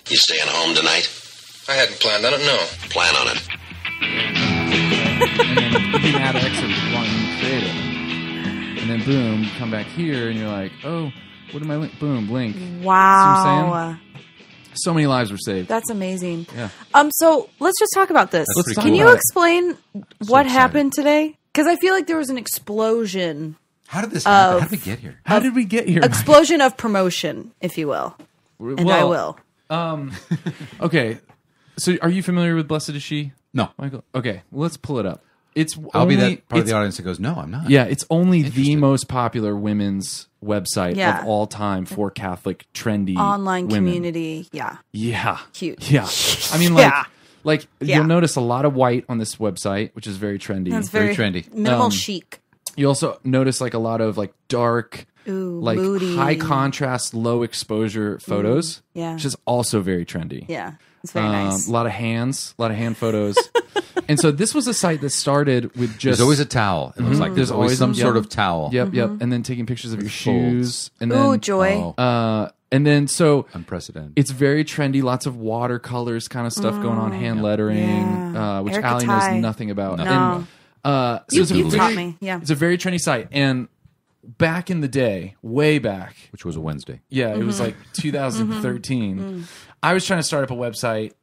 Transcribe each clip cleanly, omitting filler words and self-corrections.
You staying home tonight? I hadn't planned on it, no. Plan on it. And then you can add an extra one you create it. And then boom, you come back here and you're like, oh, what am I link? Boom, link. Wow. See what I'm saying? So many lives were saved. That's amazing. Yeah. So let's just talk about this. Let's talk Can you about it. explain what happened today? Because I feel like there was an explosion. How did this happen? How did we get here? How did we get here? Explosion of promotion, if you will. And I will. Okay. So are you familiar with Blessed Is She? No. Michael? Okay. Well, let's pull it up. It's I'll only, be that part of it's- the audience that goes, no, I'm not. Yeah, it's only the most popular women's website Yeah. of all time for Catholic trendy Online women. community. Yeah. Yeah. Cute. Yeah. I mean, like, Yeah. like Yeah. you'll notice a lot of white on this website, which is very trendy. That's Very trendy. Minimal chic. You also notice like a lot of like dark, Ooh, like moody. high contrast, low exposure photos. Yeah. Which is also very trendy. Yeah. It's very nice. A lot of hands, a lot of hand photos. And so this was a site that started with just... There's always a towel. It looks like there's always some yep. sort of towel. Yep, yep. And then taking pictures of your folds. shoes. And then, Ooh, joy. Oh, and then so unprecedented. it's very trendy. Lots of watercolors kind of stuff going on, hand lettering, Yeah. which Erica Allie Ty. knows nothing about. No. And, so You it's a taught very- me. Yeah. It's a very trendy site. And back in the day, way back, Which was a Wednesday. yeah, it was like 2013. I was trying to start up a website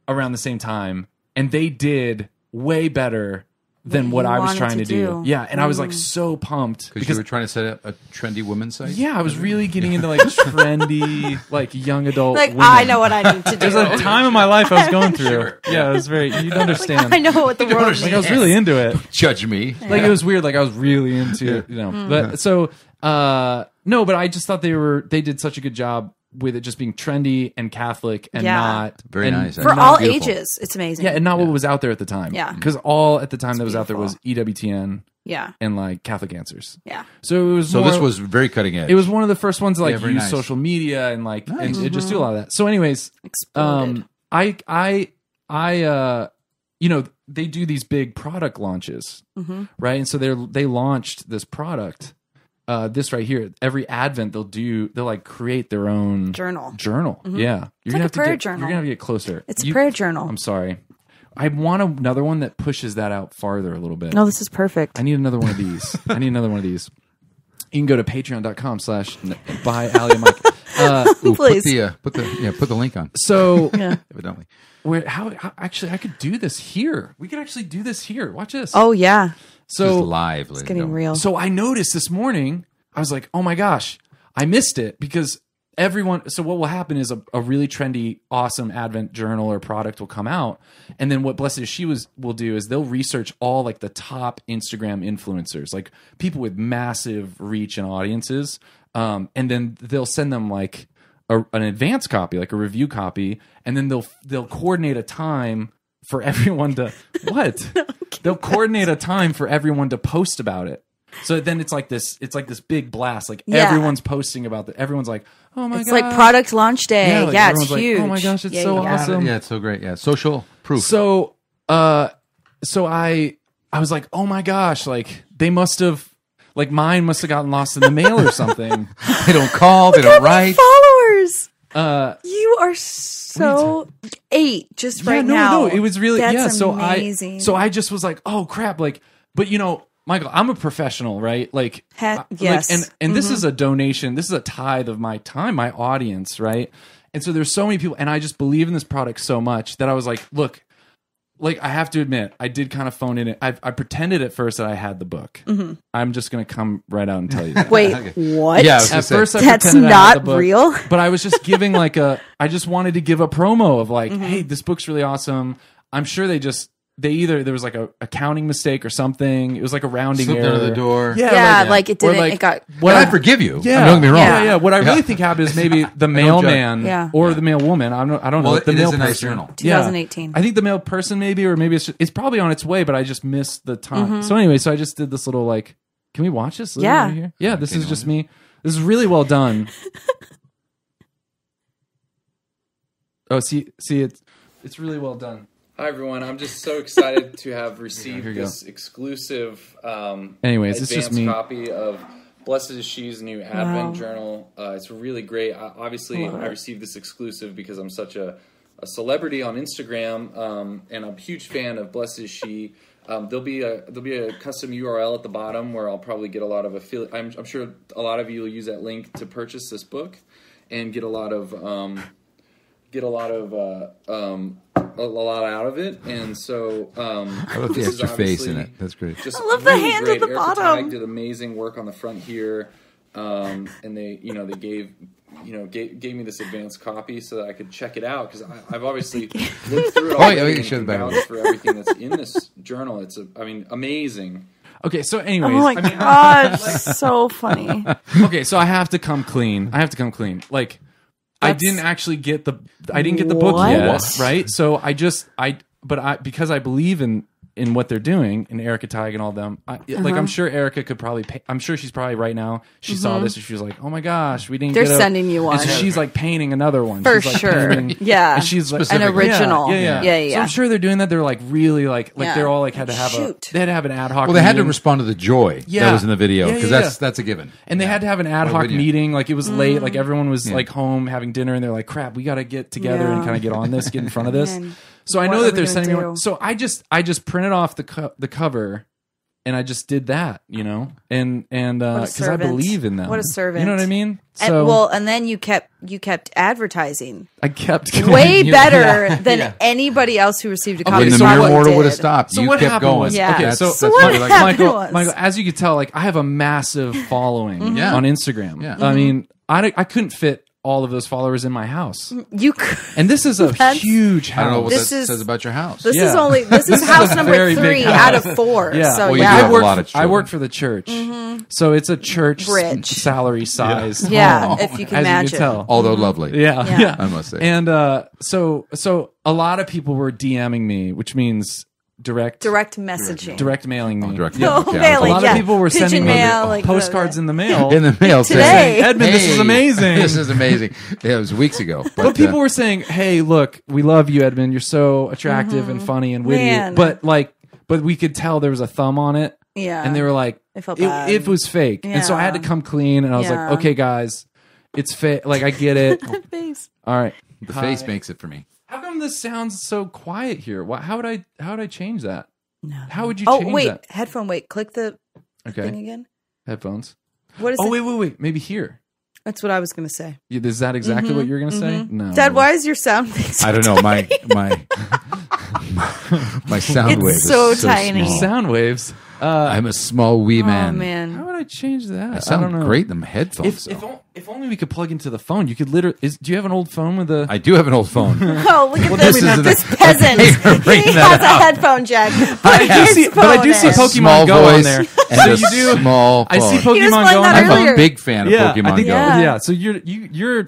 around the same time, and they did way better than what you I was wanted trying to to do. do. Yeah, and I was like so pumped Because you were trying to set up a trendy women's site? yeah, I was really getting into like trendy, like young adult. Like, women. I know what I need to do. There's a time in my life I was going through. Yeah, it was very. You'd understand. I know what the world Like I was really into it. Judge me. Like it was weird. Like I was really into it, you know. But so no, but I just thought they did such a good job with it just being trendy and Catholic and Yeah. not Very and nice. For Not all beautiful. ages. It's amazing. Yeah, and not what was out there at the time. Yeah. because all at the time that was out there was beautiful. EWTN Yeah. and like Catholic Answers. Yeah. So it was. So more, this was very cutting edge. It was one of the first ones to like Yeah, very use nice. social media and like and it just do a lot of that. So, anyways, Exploded. I you know, they do these big product launches, right? And so they launched this product, this right here. Every Advent they'll like create their own Journal. Yeah, you're like a prayer You're journal. gonna have to get closer. It's a prayer journal. I'm sorry. I want another one that pushes that out farther a little bit. No, this is perfect. I need another one of these. I need another one of these. You can go to patreon.com/buy Allie and Mike. Ooh, Please. put the link on. So Evidently. how actually I could do this here. We could actually do this here. Watch this. Oh, yeah. This so is live. It's getting real. So I noticed this morning, I was like, oh my gosh, I missed it because so what will happen is a really trendy, awesome Advent journal or product will come out. And then what Blessed Is She will do is they'll research all like the top Instagram influencers, like people with massive reach and audiences. And then they'll send them like an advance copy, like a review copy. And then they'll coordinate a time for everyone to, what? They'll coordinate a time for everyone to post about it. So then it's like this big blast. Like Yeah. everyone's posting about it. Everyone's like, oh my It's god. like product launch day. Yeah, Yeah, like it's everyone's like, huge. oh my gosh, it's so yeah. awesome. Yeah, it's so great. Yeah, social proof. So I was like, oh my gosh, like they must have, like mine must have gotten lost in the mail or something. They don't call. They How don't many write. followers? You are so 8 just right no, now. no, it was really That's So amazing. I just was like, oh crap, like, but you know, Michael, I'm a professional, right? Like, yes. and this is a donation. This is a tithe of my time, my audience, right? And so there's so many people, and I just believe in this product so much that I was like, look, like I have to admit, I did kind of phone in it. I pretended at first that I had the book. I'm just going to come right out and tell you that. Wait, what? Yeah, I was gonna At say. first, I That's pretended I had not the book, real. But I was just giving like I just wanted to give a promo of like, hey, this book's really awesome. I'm sure there was like a counting mistake or something. It was like a rounding Slipped error. under the door. Yeah, like it Or didn't. like- it got. What I forgive you. Yeah, Don't get me wrong. Yeah. What I really Yeah. think happened is maybe the judge. mailman Yeah. or the mail woman. I don't know. Well, The it mail is a nice person. journal. Yeah. 2018. I think the mail person maybe, or maybe it's probably on its way, but I just missed the time. So anyway, so I just did this little like, can we watch this? Yeah. Here? Yeah. This is just me. This is really well done. Oh, see, it's really well done. Hi everyone! I'm just so excited to have received Here you go. this exclusive, anyways, it's just advanced me. copy of Blessed is She's new Advent journal. It's really great. Obviously, I received this exclusive because I'm such a celebrity on Instagram, and I'm a huge fan of Blessed is She. There'll be a custom URL at the bottom where I'll probably get a lot of affiliate. I'm sure a lot of you will use that link to purchase this book and get a lot out of it. And so I love the extra face in it. That's great. I love the hand at the Erica bottom. Teig did amazing work on the front here, and they gave me this advanced copy so that I could check it out, because I've obviously looked through it all and show the can back. vouch for everything that's in this journal. It's amazing. Okay, so anyways, Oh my gosh, so funny. okay, so I have to come clean. Like, I didn't actually get the book yet, right? So because I believe in what they're doing, and Erica Teig and all them. Like, I'm sure Erica could probably I'm sure she's probably right now. She saw this and she was like, "Oh my gosh, we didn't." They're sending you one. And so she's like painting another one For she's like sure. painting- Yeah. And she's like An original. Yeah. So I'm sure they're doing that. They're like really like Yeah. they're all like had to have an ad hoc. Well, they had to meeting. respond to the joy Yeah. that was in the video, Yeah, because yeah, that's a given. And they had to have an ad Why hoc wouldn't you? meeting. Like, it was late. Like, everyone was like home having dinner, and they're like, "Crap, we got to get together and Yeah. kind of get on this, get in front of this." Man, So I what know are that we they're gonna sending me do? one. So I just printed off the cover, and I just did that, and because I servant. believe in them. What a servant. You know what I mean? And, So and then you kept advertising I kept going. way better Yeah. than Yeah. anybody else who received a copy. When the so mere what mortal did. would have stopped, So you what kept happened going. was, Yeah. okay, That's- so that's what really like- happened was- Michael, as you could tell, like, I have a massive following Yeah. on Instagram. Yeah. I mean, I couldn't fit all of those followers in my house, You and this is a That's- huge house. I don't know what This that is- says about your house. This Yeah. this is house a number very big 3 house. out of 4. Yeah, So Well, you yeah. do have I a work. lot of I work children. for the church, so it's a church Rich. salary size. Yeah, home, if you can as imagine. You can tell. Although lovely. Yeah, Yeah. yeah, I must say. And so a lot of people were DMing me, which means direct direct messaging. mailing me. Direct Yeah. mail. Oh, Yeah, mailing, A lot yeah. of people were Pigeon sending me mail, like, postcards in the mail. in the mail Today. saying, Edmund, this is amazing. This is amazing. Yeah, it was weeks ago. But people were saying, "Hey, look, we love you, Edmund. You're so attractive and funny and witty." Man. But we could tell there was a thumb on it. Yeah. And they were like, I felt bad. it was fake. And so I had to Yeah. come clean, and I was Yeah. like, "Okay, guys, it's fake. Like, I get it. Face. All right." the face makes it for me. How come this sounds so quiet here? How would I change that? No. How would you Oh, change wait. that? Headphone. Wait. Click the thing Okay, again. headphones. What is Oh, it? wait. Maybe here. That's what I was going to say. Is that exactly what you're gonna say? No, Dad, why is your sound thing so I don't know. My my sound It's wave so is so tiny. small. sound waves? I'm a small wee Oh, man. How man. would I change that? I I sound don't know. great in them headphones. If only we could plug into the phone. You could literally. Do you have an old phone with a? I do have an old phone. Oh, look at this this. is This the- peasant. You're He bringing has that a out. headphone jack. But I do see A Pokemon small Go on voice there. and So a you do. small I see phone. He was Pokemon playing Go on that there. I'm earlier. a big fan of Yeah, Pokemon I think, Go. Yeah. yeah. So you're.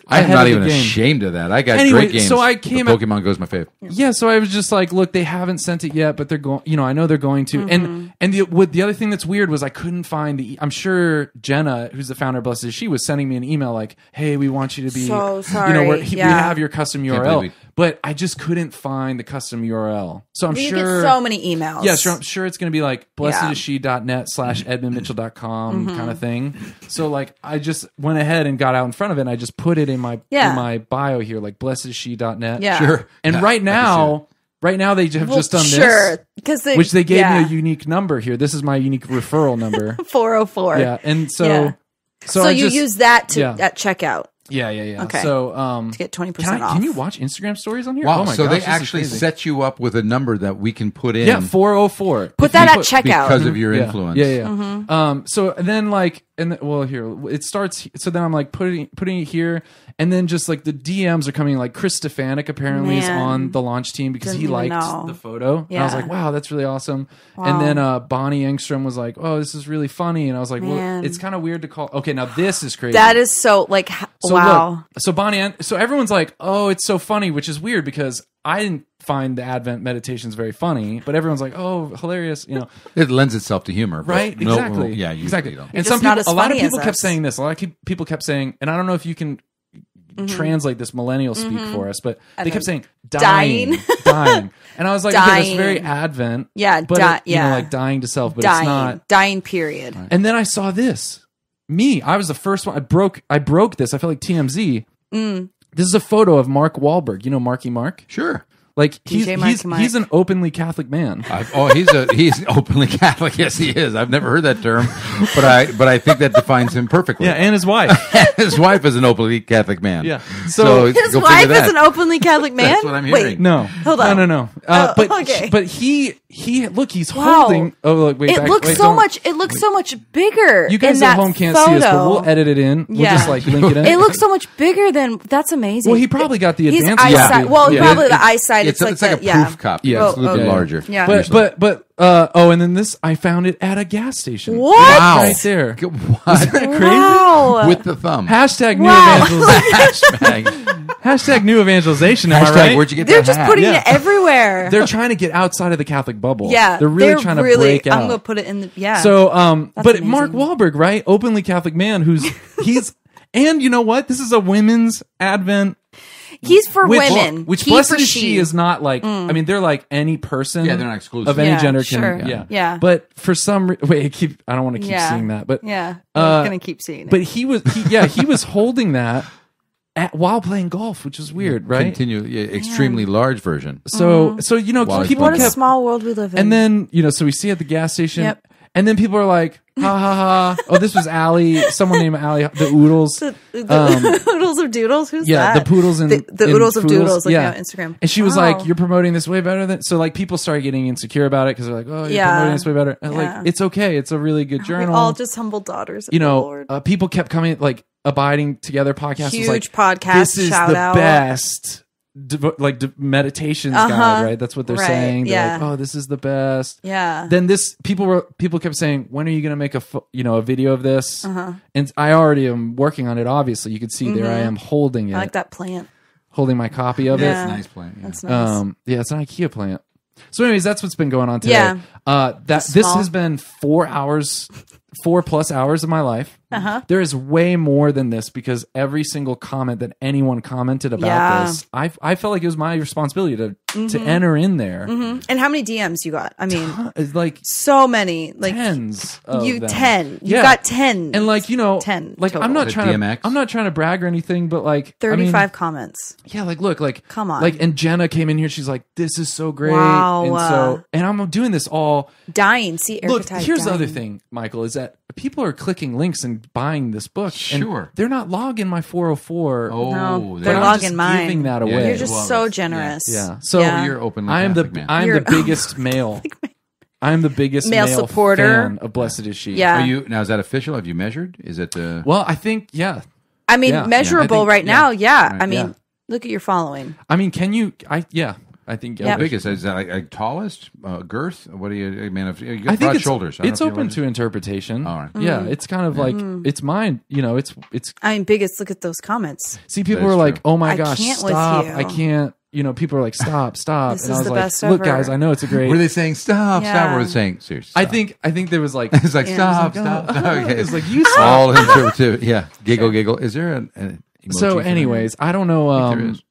I'm ahead not of even the game. ashamed of that. I got Anyway, great games. so I but came- Pokemon Go is my favorite. Yeah, so I was just like, look, they haven't sent it yet, but they're going. I know they're going to. And the other thing that's weird was I couldn't find the. I'm sure Jenna, who's the founder of Blessed is She, was sending me an email like, "Hey, we want you to be. So sorry. We Yeah. have your custom believe URL, we- but I just couldn't find the custom URL. So I'm You sure. get so many emails. Yeah, sure. I'm sure it's going to be like Yeah. blessedisshe.net/edmundmitchell.com kind of thing. So like, I just went ahead and got out in front of it, and I just put it in my bio here, like blessedisshe.net. Yeah. Sure. And Yeah, right I now they have just done sure. Because which they gave me a unique number here. This is my unique referral number. 404. Yeah, and so Yeah. So I you just, use that to yeah. at checkout yeah. Okay. So to get 20% off. can you watch Instagram stories on here? Wow. Oh my So gosh, they this is actually crazy. set you up with a number that we can put in. Yeah, 404. Put If that you at checkout. because of your Yeah. influence. Yeah. So and then here it starts. So then I'm like putting it here, and then just like the DMs are coming. Like Chris Stefanik apparently is Man. on the launch team because Didn't he even liked know. the photo. And I was Yeah. like, wow, that's really awesome. And then Bonnie Engstrom was like, oh, this is really funny. And I was like, well, Man. it's kind of weird to call. Okay, now this is crazy. That is so like So wow. look, so Bonnie, so everyone's like, "Oh, it's so funny," which is weird because I didn't find the Advent meditations very funny, but everyone's like, "Oh, hilarious," It lends itself to humor. but right? no- Exactly. yeah, you exactly. don't. And You're some just not people, as a lot of funny people as kept us. saying this. A lot of people kept saying, and I don't know if you can translate this millennial speak for us, but they kept saying dying, dying, and I was like, okay, that's Dying. very Advent, Yeah, but yeah. like dying to self, but dying. it's not. Dying period. And then I saw this. me. I was the first one. I broke this. I felt like TMZ. This is a photo of Mark Wahlberg. You know Marky Mark? Sure. Like DJ Marky Mark. he's an openly Catholic man. He's openly Catholic. Yes, he is. I've never heard that term, but I think that defines him perfectly. Yeah, and his wife. His wife is an openly Catholic man. Yeah. So His go wife figure that. is an openly Catholic man? That's what I'm hearing. Wait, No, Hold on. no. okay. But he look, he's Wow. holding. Oh, look, wait, it back, looks wait, so don't- much. It looks so much bigger. You guys in at that home can't photo. see us, but we'll edit it in. We'll Yeah. just like link it in. It looks so much bigger than. That's amazing. Well, he probably got the He's advanced eyesight. copy. Well, Yeah. probably the eyesight. It's like a yeah. proof copy. Yeah. It's a little bit Okay. larger. Yeah. But and then this, I found it at a gas station. What? Wow. Right there. What? Isn't that crazy? Wow. With the thumb. Hashtag new Wow. evangelization. Hashtag new evangelization. Am I Hashtag, right? where'd you get They're that just hat? putting Yeah. it everywhere. They're trying to get outside of the Catholic bubble. yeah, they're really trying to break out. I'm gonna put it in the. Yeah. So, but amazing. Mark Wahlberg, right? Openly Catholic man he's, and you know what? This is a women's Advent. he's for Which, women. which He blessed for is she is not like, I mean, they're like any person. Yeah, they're not exclusive. Of any Yeah, gender can, sure. Yeah. But for some wait, I don't want to keep Yeah. seeing that, but Yeah, I'm gonna keep seeing it. but he was holding that while playing golf, which is weird, right? Extremely large version. So you know, Wow, people what a kept, small world we live in. and then so we see at the gas station, Yep. and then people are like, ha ha ha! Oh, this was Allie, someone named Allie, the Oodles. the oodles of doodles. Who's Yeah, that? the poodles and the and oodles of Foodles. doodles. Like Yeah. on Instagram. And she was Wow. like, "You're promoting this way better than." So like people started getting insecure about it because they're like, "Oh, you're Yeah. promoting this way better." And Yeah. like, it's okay. It's a really good We journal. all just humble daughters. Of you the know, Lord. people kept coming like Abiding Together podcast Huge was like podcast, This is shout the out. best. Meditations guide, right? That's what they're Right, saying. They're yeah. like, "Oh, this is the best." Yeah. Then people kept saying, "When are you going to make a video of this?" Uh-huh. And I already am working on it. Obviously, you can see there I am holding it, I like that plant. holding my copy of Yeah. it. Nice plant. Yeah. That's nice. Yeah, it's an IKEA plant. So, anyways, that's what's been going on today. Yeah. This Small. has been 4+ hours of my life. There is way more than this because every single comment that anyone commented about Yeah. this, I felt like it was my responsibility to enter in there. And how many DMs you got? I mean, It's like so many. Like tens. Of you them. 10. You Yeah. got 10. And like 10 like total. I'm not The trying DMX? to. I'm not trying to brag or anything, but like I mean, 35 comments. yeah, like look, like Come on. like and Jenna came in here. She's like, "This is so great," Wow. and I'm doing this all. Dying. See, Erica Look, Tide here's the dying. other thing, Michael, is that people are clicking links and buying this book. Sure. and they're not logging my 404. Oh, No, but they're I'm logging just mine. giving that Yeah, away. You're just Love so it. generous. Yeah. So Yeah. You're openly I'm the Catholic man. I'm You're- the biggest male. I'm the biggest Male male supporter. fan of Blessed Is She. Yeah. Are you now? Is that official? Have you measured? Is it? Well, I think yeah. I mean, Yeah. measurable I think- right now. Yeah. Right. I mean, Yeah. look at your following. I mean, can you? I think Yeah. How big is that? Is that like tallest girth? What do you? I mean, if you got I think broad it's shoulders. I don't It's know if you open like- to interpretation. All right. Yeah, it's kind of like it's mine. It's. I mean, biggest. Look at those comments. See, people That is are like, true. "Oh my I gosh, can't with stop! you." I can't." People are like, "Stop, stop!" This and I is was the like, best "Look, ever. guys, I know it's a great." Were they saying stop? Yeah. Stop. Or were they saying seriously? I Stop. think there was like. It's like Yeah. stop, It's like, stop, oh. stop. Okay. It's like, you stop. all interpretive. Yeah, giggle, giggle. Is there an emoji So, for that? anyways, I don't know. there is.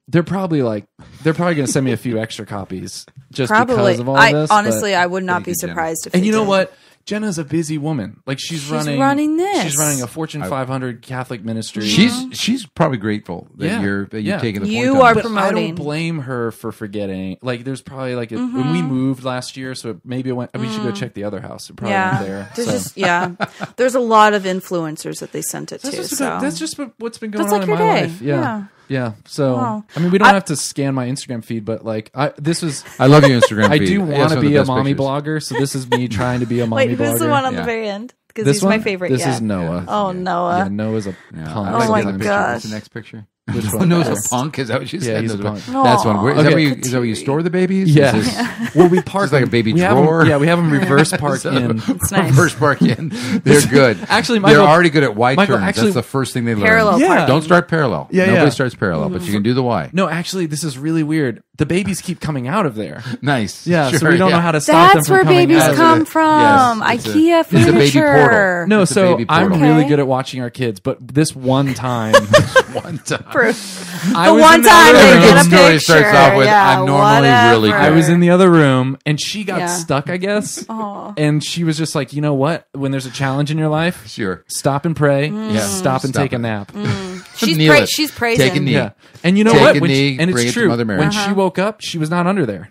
They're probably going to send me a few extra copies just Probably. because of all I this. honestly, but- I would not Thank be you, Jenna. surprised if. and they you know did. what? Jenna's a busy woman. Like she's running this. She's running a Fortune 500 Catholic ministry. She's probably grateful that Yeah. you're Yeah. taking the You point. are on But this. I don't promoting. blame her for forgetting. Like, there's probably like when we moved last year, so maybe it went. We should go check the other house. It probably Yeah. went there. There's So. there's a lot of influencers that they sent it That's to. just, So that's just what's been going That's on like in your my day. life. Yeah. Yeah. So, Wow. I mean, we don't have to scan my Instagram feed, but like, this was. I love your Instagram. I feed. do That's want to one of the be a best mommy pictures. blogger, so this is me trying to be a mommy wait, blogger. who's the one on Yeah. the very end? Because This he's one? my favorite. This yeah. is Noah. Oh, Noah. Yeah, Noah's a Yeah, punk. I Oh like my the picture. gosh. What's the next picture? Which Oh, one? no, it's Yes. a punk. Is that what you said? Yeah, he's a No, punk. That's one. Where, is, Okay. is that where you store the babies? Yeah. Is this- Well, we park Just like a baby we have drawer? them, yeah, we have them reverse parked in. It's nice. First park in. They're good. Actually, they're Michael- already good at Y Michael, turns. actually- That's the first thing they learn. Parallel Yeah. parking. Don't start parallel. Yeah, Nobody yeah. starts parallel, but you can do the Y. No, actually, this is really weird. The babies keep coming out of there. Nice. Yeah, so Sure, we don't know yeah. how to stop them That's from where coming babies out. come from. Yes, it's a- IKEA it's a baby furniture. portal. No, It's a so baby I'm portal. really Okay. good at watching our kids, but this one time, One time. proof. I The was one in the time other they room. get a Every story picture. starts off with, yeah, "I'm normally really whatever. I was in the other room and she got Yeah. stuck, I guess. Aw. And she was just like, you know what? When there's a challenge in your life, Sure. stop and pray. Yeah. Stop and Stop take it. a nap. Kneel it. She's praising. Take a knee. Yeah. And you know Take what? a When knee, and bring it's it to true. Mother Mary. When she woke up, she was not under there.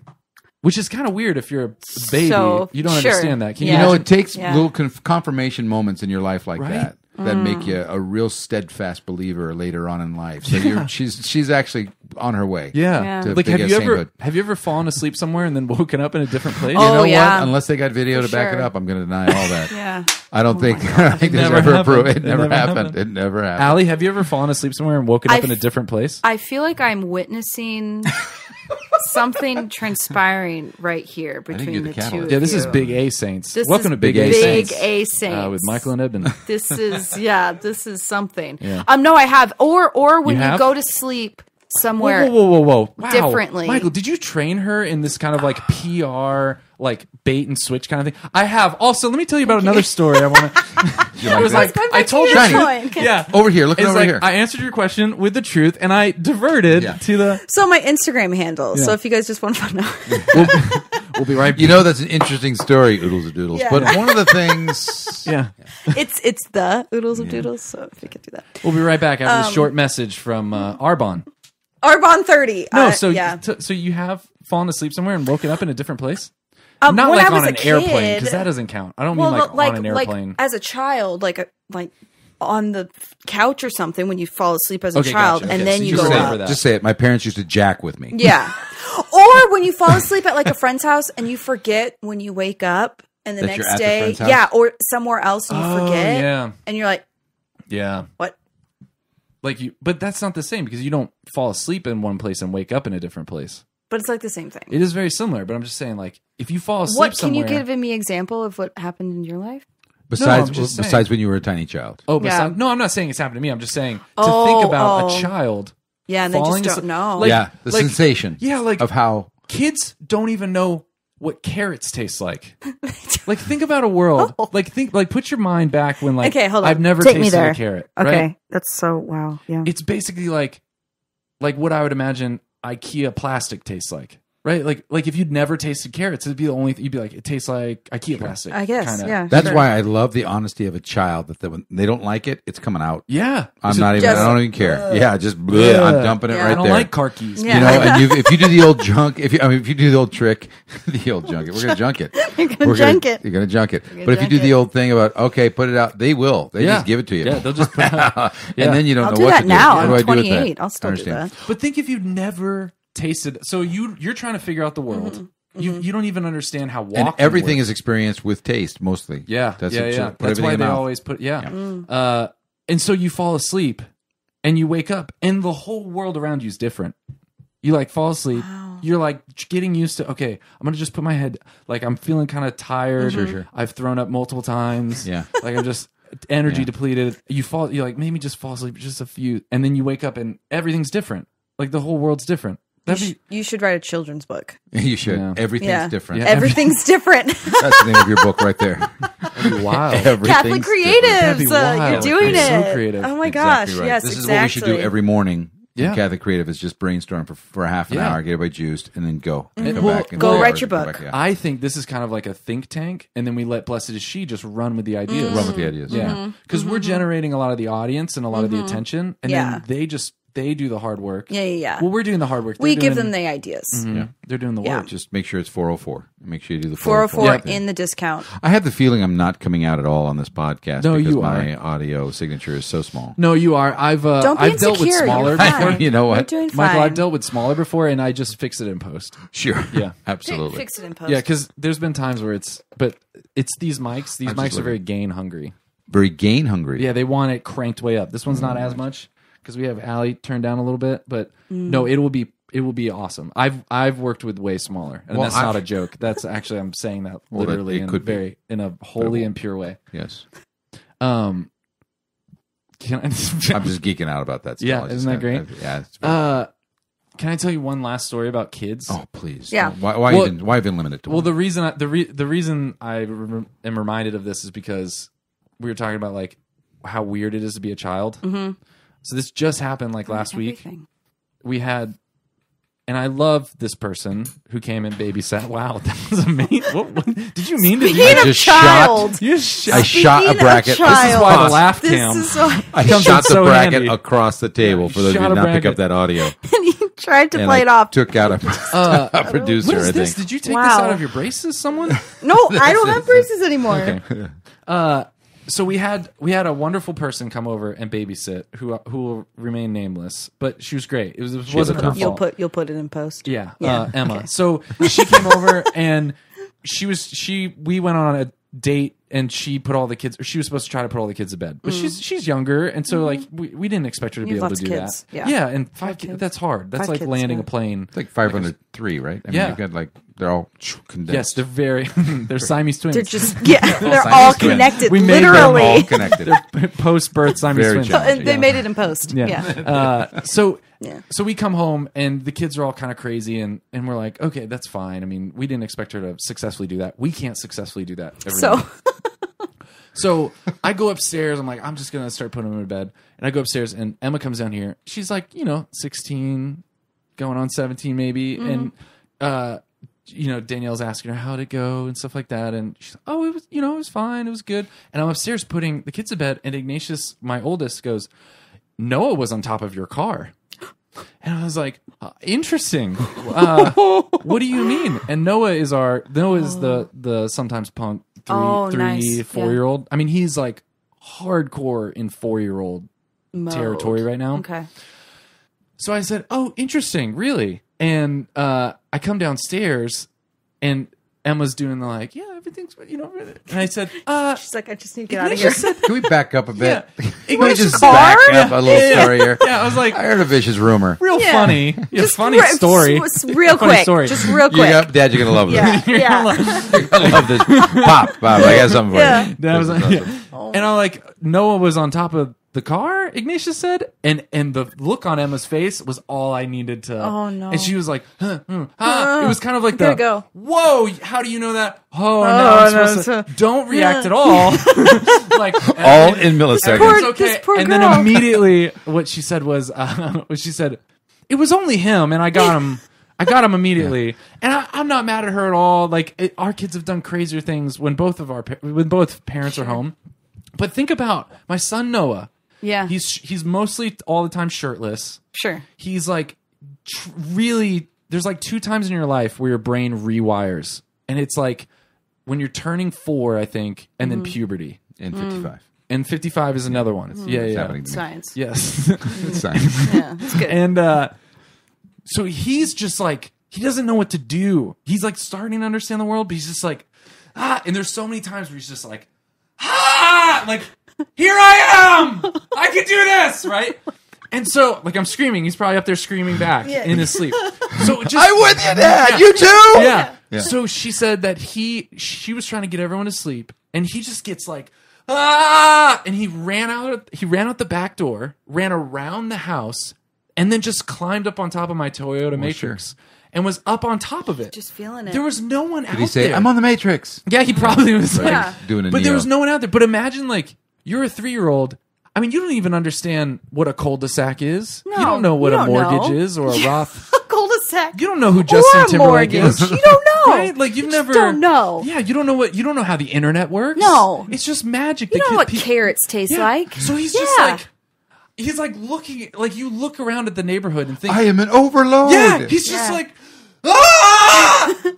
Which is kind of weird if you're a baby. So, You don't sure. understand that. Can Yeah. you You know, imagine? it takes Yeah. little confirmation moments in your life like Right? that make you a real steadfast believer later on in life. So she's actually on her way. Yeah. Yeah. To Like big have you sainthood. ever fallen asleep somewhere and then woken up in a different place? You know yeah. what? Unless they got video For to back it sure. up, I'm going to deny all that. Yeah. I don't think I think there's never ever a happened. proof. It It never never happened. happened. It never happened. Allie, have you ever fallen asleep somewhere and woken up in a different place? I feel like I'm witnessing something transpiring right here you between get the the two catalyst. of Yeah, this is you. Big A Saints. This Welcome is to Big A Big Saints. A Saints. With Michael and Edmund. This is this is something. Yeah. No, I have. Or when You you have? go to sleep somewhere. Whoa. Wow. differently. Michael, did you train her in this kind of like PR, like bait and switch kind of thing? I have. Also, let me tell you about another story I want to. It was like, Let's go I back to told you. your Shiny. point. Yeah. Over here, looking It's over like, here. I answered your question with the truth and I diverted Yeah. to the. So my Instagram handle. Yeah. So if you guys just want to find out, We'll be right back. You know, that's an interesting story, Oodles of Doodles. Yeah. But one of the things, Yeah. it's the Oodles of Doodles. So if you could do that, We'll be right back after this short message from Arbonne. Arbonne 30. No, so yeah. so you have fallen asleep somewhere and woken up in a different place? When Not like I was on a an airplane, kid- because that doesn't count. I don't Well, mean like on an airplane. as a child, like on the couch or something when you fall asleep as a Okay, child, gotcha. and Okay, then so you you go remember up. that. just say it. My parents used to jack with me. Yeah. Or when you fall asleep at like a friend's house and you forget when you wake up, and the That you're next at the day, friend's house? yeah, or somewhere else and you Oh, forget, yeah. and you're like, Yeah. what? Like you, but that's not the same because you don't fall asleep in one place and wake up in a different place. But it's like the same thing. It is very similar, but I'm just saying, like, if you fall asleep What can somewhere, you give me an example of what happened in your life? Besides, I'm just saying. besides when you were a tiny child. Oh, Yeah. no, I'm not saying it's happened to me. I'm just saying to Oh, think about oh. a child. Yeah, and they falling just don't asleep- know. Like- Yeah, the sensation. Yeah, like of how. kids don't even know what carrots taste like. Like, think about a world. Like, put your mind back when, like, Okay, hold on. I've never Take me tasted there. a carrot. Okay, Right? that's so wow. Yeah. It's basically like what I would imagine IKEA plastic tastes like. Right? Like if you'd never tasted carrots, it'd be the only you'd be like, it tastes like IKEA plastic. I guess. kinda. Yeah. That's sure. why I love the honesty of a child. That when they don't like it, it's coming out. Yeah. I'm not even. Just- I don't even care. Yeah, just bleh, I'm dumping it Yeah. right I don't there. like car keys. Yeah. You know, and if you do the old junk, if you do the old trick, the old junk, we're gonna junk it. You're gonna junk it. You're gonna junk it. gonna But if you junk do the it. old thing about okay, put it out, they will. They Yeah. just give it to you. Yeah, they'll just put it out. Yeah. And then you don't I'll know do what that to now. do. What I'm do I do with 28. that? I'll still do Understand. that. But think if you've never tasted so you're trying to figure out the world. You don't even understand how walking And everything works. is experienced with taste, mostly. Yeah, That's yeah, what yeah. put That's everything why in they the mouth. always put and so you fall asleep and you wake up and the whole world around you is different. You like fall asleep. You're like getting used to okay, I'm gonna just put my head like I'm feeling kind of tired. Sure. I've thrown up multiple times. Yeah. Like I'm just energy Yeah. depleted. You're like maybe just fall asleep just a few, and then you wake up and everything's different. Like the whole world's different. That'd be You should write a children's book. You should. Yeah. Everything's Yeah. different. Yeah. Everything's different. That's the name of your book right there. that'd be wild. Everything's Catholic different. That'd be creatives. wild. You're doing You're it. so creative. Oh my gosh. Exactly right. Yes, This is exactly. what we should do every morning. Yeah. Catholic Creative is just brainstorm for half an Yeah. hour, get everybody juiced, and then go. And And come well, back and go go write your come book. back, yeah. I think this is kind of like a think tank, and then we let Blessed is She just run with the ideas. Run with the ideas. Yeah, because we're generating a lot of the audience and a lot of the attention, and Yeah. then they do the hard work. Yeah. Well, we're doing the hard work. We They're give doing- them the ideas. Mhm. They're doing the Yeah. work. Just make sure it's 404. Make sure you do the 404 404. in the discount. I have the feeling I'm not coming out at all on this podcast No, because you my audio signature is so small. No, you are. I've Don't be I've dealt with insecure. smaller You're fine. before. You know what? You're doing fine. Michael, I've dealt with smaller before, and I just fix it in post. Sure. Yeah. Absolutely. Fix it in post. Yeah, because there's been times where it's these mics. These I'm just mics are very looking. gain hungry. Very gain hungry. Yeah, they want it cranked way up. This one's not as much because we have Allie turned down a little bit, but no, it will be awesome. I've worked with way smaller, and Well, that's not a joke. That's actually I'm saying that Well, that- literally it in could be. in a holy and pure way. Yes. Can I? I'm just geeking out about that. Still. Yeah, I just isn't that have- great? yeah. It's very- Can I tell you one last story about kids? oh, please. Yeah. Why Well- why even limit it to Well, one? the reason I am reminded of this is because we were talking about like how weird it is to be a child. Mm-hmm. So this just happened like last week. Everything. We had, and I love this person who came and babysat. Wow, that was amazing. What did you mean to do? Speaking I of just child. You I shot. shot a Speaking of bracket. child. This is why the laugh This cam. is why I comes shot in the so bracket handy. across the table for those of you Shot who a did not pick bracket. up that audio. and he tried to And play I it off. took out a producer, What is I this? think. Did you take Wow. this out of your braces? Someone? No, I don't have braces anymore. Okay. So we had a wonderful person come over and babysit who will remain nameless, but she was great. It wasn't her fault. You'll put it in post. Yeah, Yeah. Emma. Okay. So she came over and we went on a date and she put all the kids. Or she was supposed to try to put all the kids to bed, but she's younger, and so like we didn't expect her to You be have able to lots do of kids. that. Yeah. And 5 kids. kids. That's hard. That's 5 like kids, landing yeah. a plane. It's like 503, right? I mean, Yeah. you've got like, they're all condensed. Yes, they're very. They're Siamese twins. They're just they're Siamese all twins. connected. We made them literally. all connected. Post-birth Siamese Very twins. challenging. And they made it in post. Yeah. Yeah. So Yeah. so we come home and the kids are all kind of crazy and we're like, okay, that's fine. I mean, we didn't expect her to successfully do that. We can't successfully do that every So night. So I go upstairs. I'm like, I'm just gonna start putting them to bed. And I go upstairs and Emma comes down here. She's like, 16, going on 17 maybe. And Danielle's asking her how'd it go and stuff like that. And she's like, oh, it was, it was fine. It was good. And I'm upstairs putting the kids to bed. And Ignatius, my oldest, goes, Noah was on top of your car. And I was like, interesting. What do you mean? And Noah is the sometimes punk nice. 4-year-old. I mean, he's like hardcore in 4-year-old territory right now. Okay. So I said, oh, interesting, really? And I come downstairs and Emma's doing the like, yeah, everything's, and I said, She's like, I just need to get out of here. Ignatius said, Can we back up a bit? Yeah. Can we Ignatius just car? back up a little story here? yeah, I was like, I heard a vicious rumor. real Yeah. funny. Yeah, Just funny re- story. Real Funny quick. story. Just real quick. Dad, you're going to love this. Yeah. Yeah. You're going to love this. Pop, I got something for Yeah. you. That was This is like, awesome. And I'm like, Noah was on top of the car, Ignatius said, and the look on Emma's face was all I needed to. Oh, no. And she was like, It was kind of like Gotta the go. whoa, how do you know that? Oh, now I'm no, supposed to don't react at all. Like All in milliseconds. Poor- it's okay. this poor And girl. then immediately, what she said was, she said, it was only him, and I got him. I got him immediately, and I'm not mad at her at all. Like our kids have done crazier things when both parents are home. But think about my son Noah. Yeah. He's mostly all the time shirtless. Sure. He's like really. There's like 2 times in your life where your brain rewires, and it's like when you're turning 4, I think, and then puberty. In 55. And 55 is another one. Yeah. It's happening to me. Science. Yes. It's science. Yeah. That's good. And so he's just like, he doesn't know what to do. He's like starting to understand the world, but he's just like, and there's so many times where he's just like, like, here I am. I can do this, right? And so, like, I'm screaming. He's probably up there screaming back in his sleep. So just, I'm with you, Dad. You too? yeah. So she said that she was trying to get everyone to sleep, and he just gets like, and he ran out the back door, ran around the house, and then just climbed up on top of my Toyota Matrix and was up on top of it. Just feeling it. There was no one out Did he say, there. I'm on the Matrix? Yeah, he probably was like, Yeah. Doing a but there Neo. was no one out there. But imagine, like, you're a 3-year-old. I mean, you don't even understand what a cul-de-sac is. No, you don't know what you a don't mortgage know. is or a Roth. Cul-de-sac. You don't know who Or Justin a Timberlake mortgage. is. You don't know. Right? Like, you've never don't know. Yeah, you don't know how the internet works. No. It's just magic. You don't know what carrots taste like. So he's just like, he's like looking, like you look around at the neighborhood and think, I am an overload. yeah, he's just Yeah. like,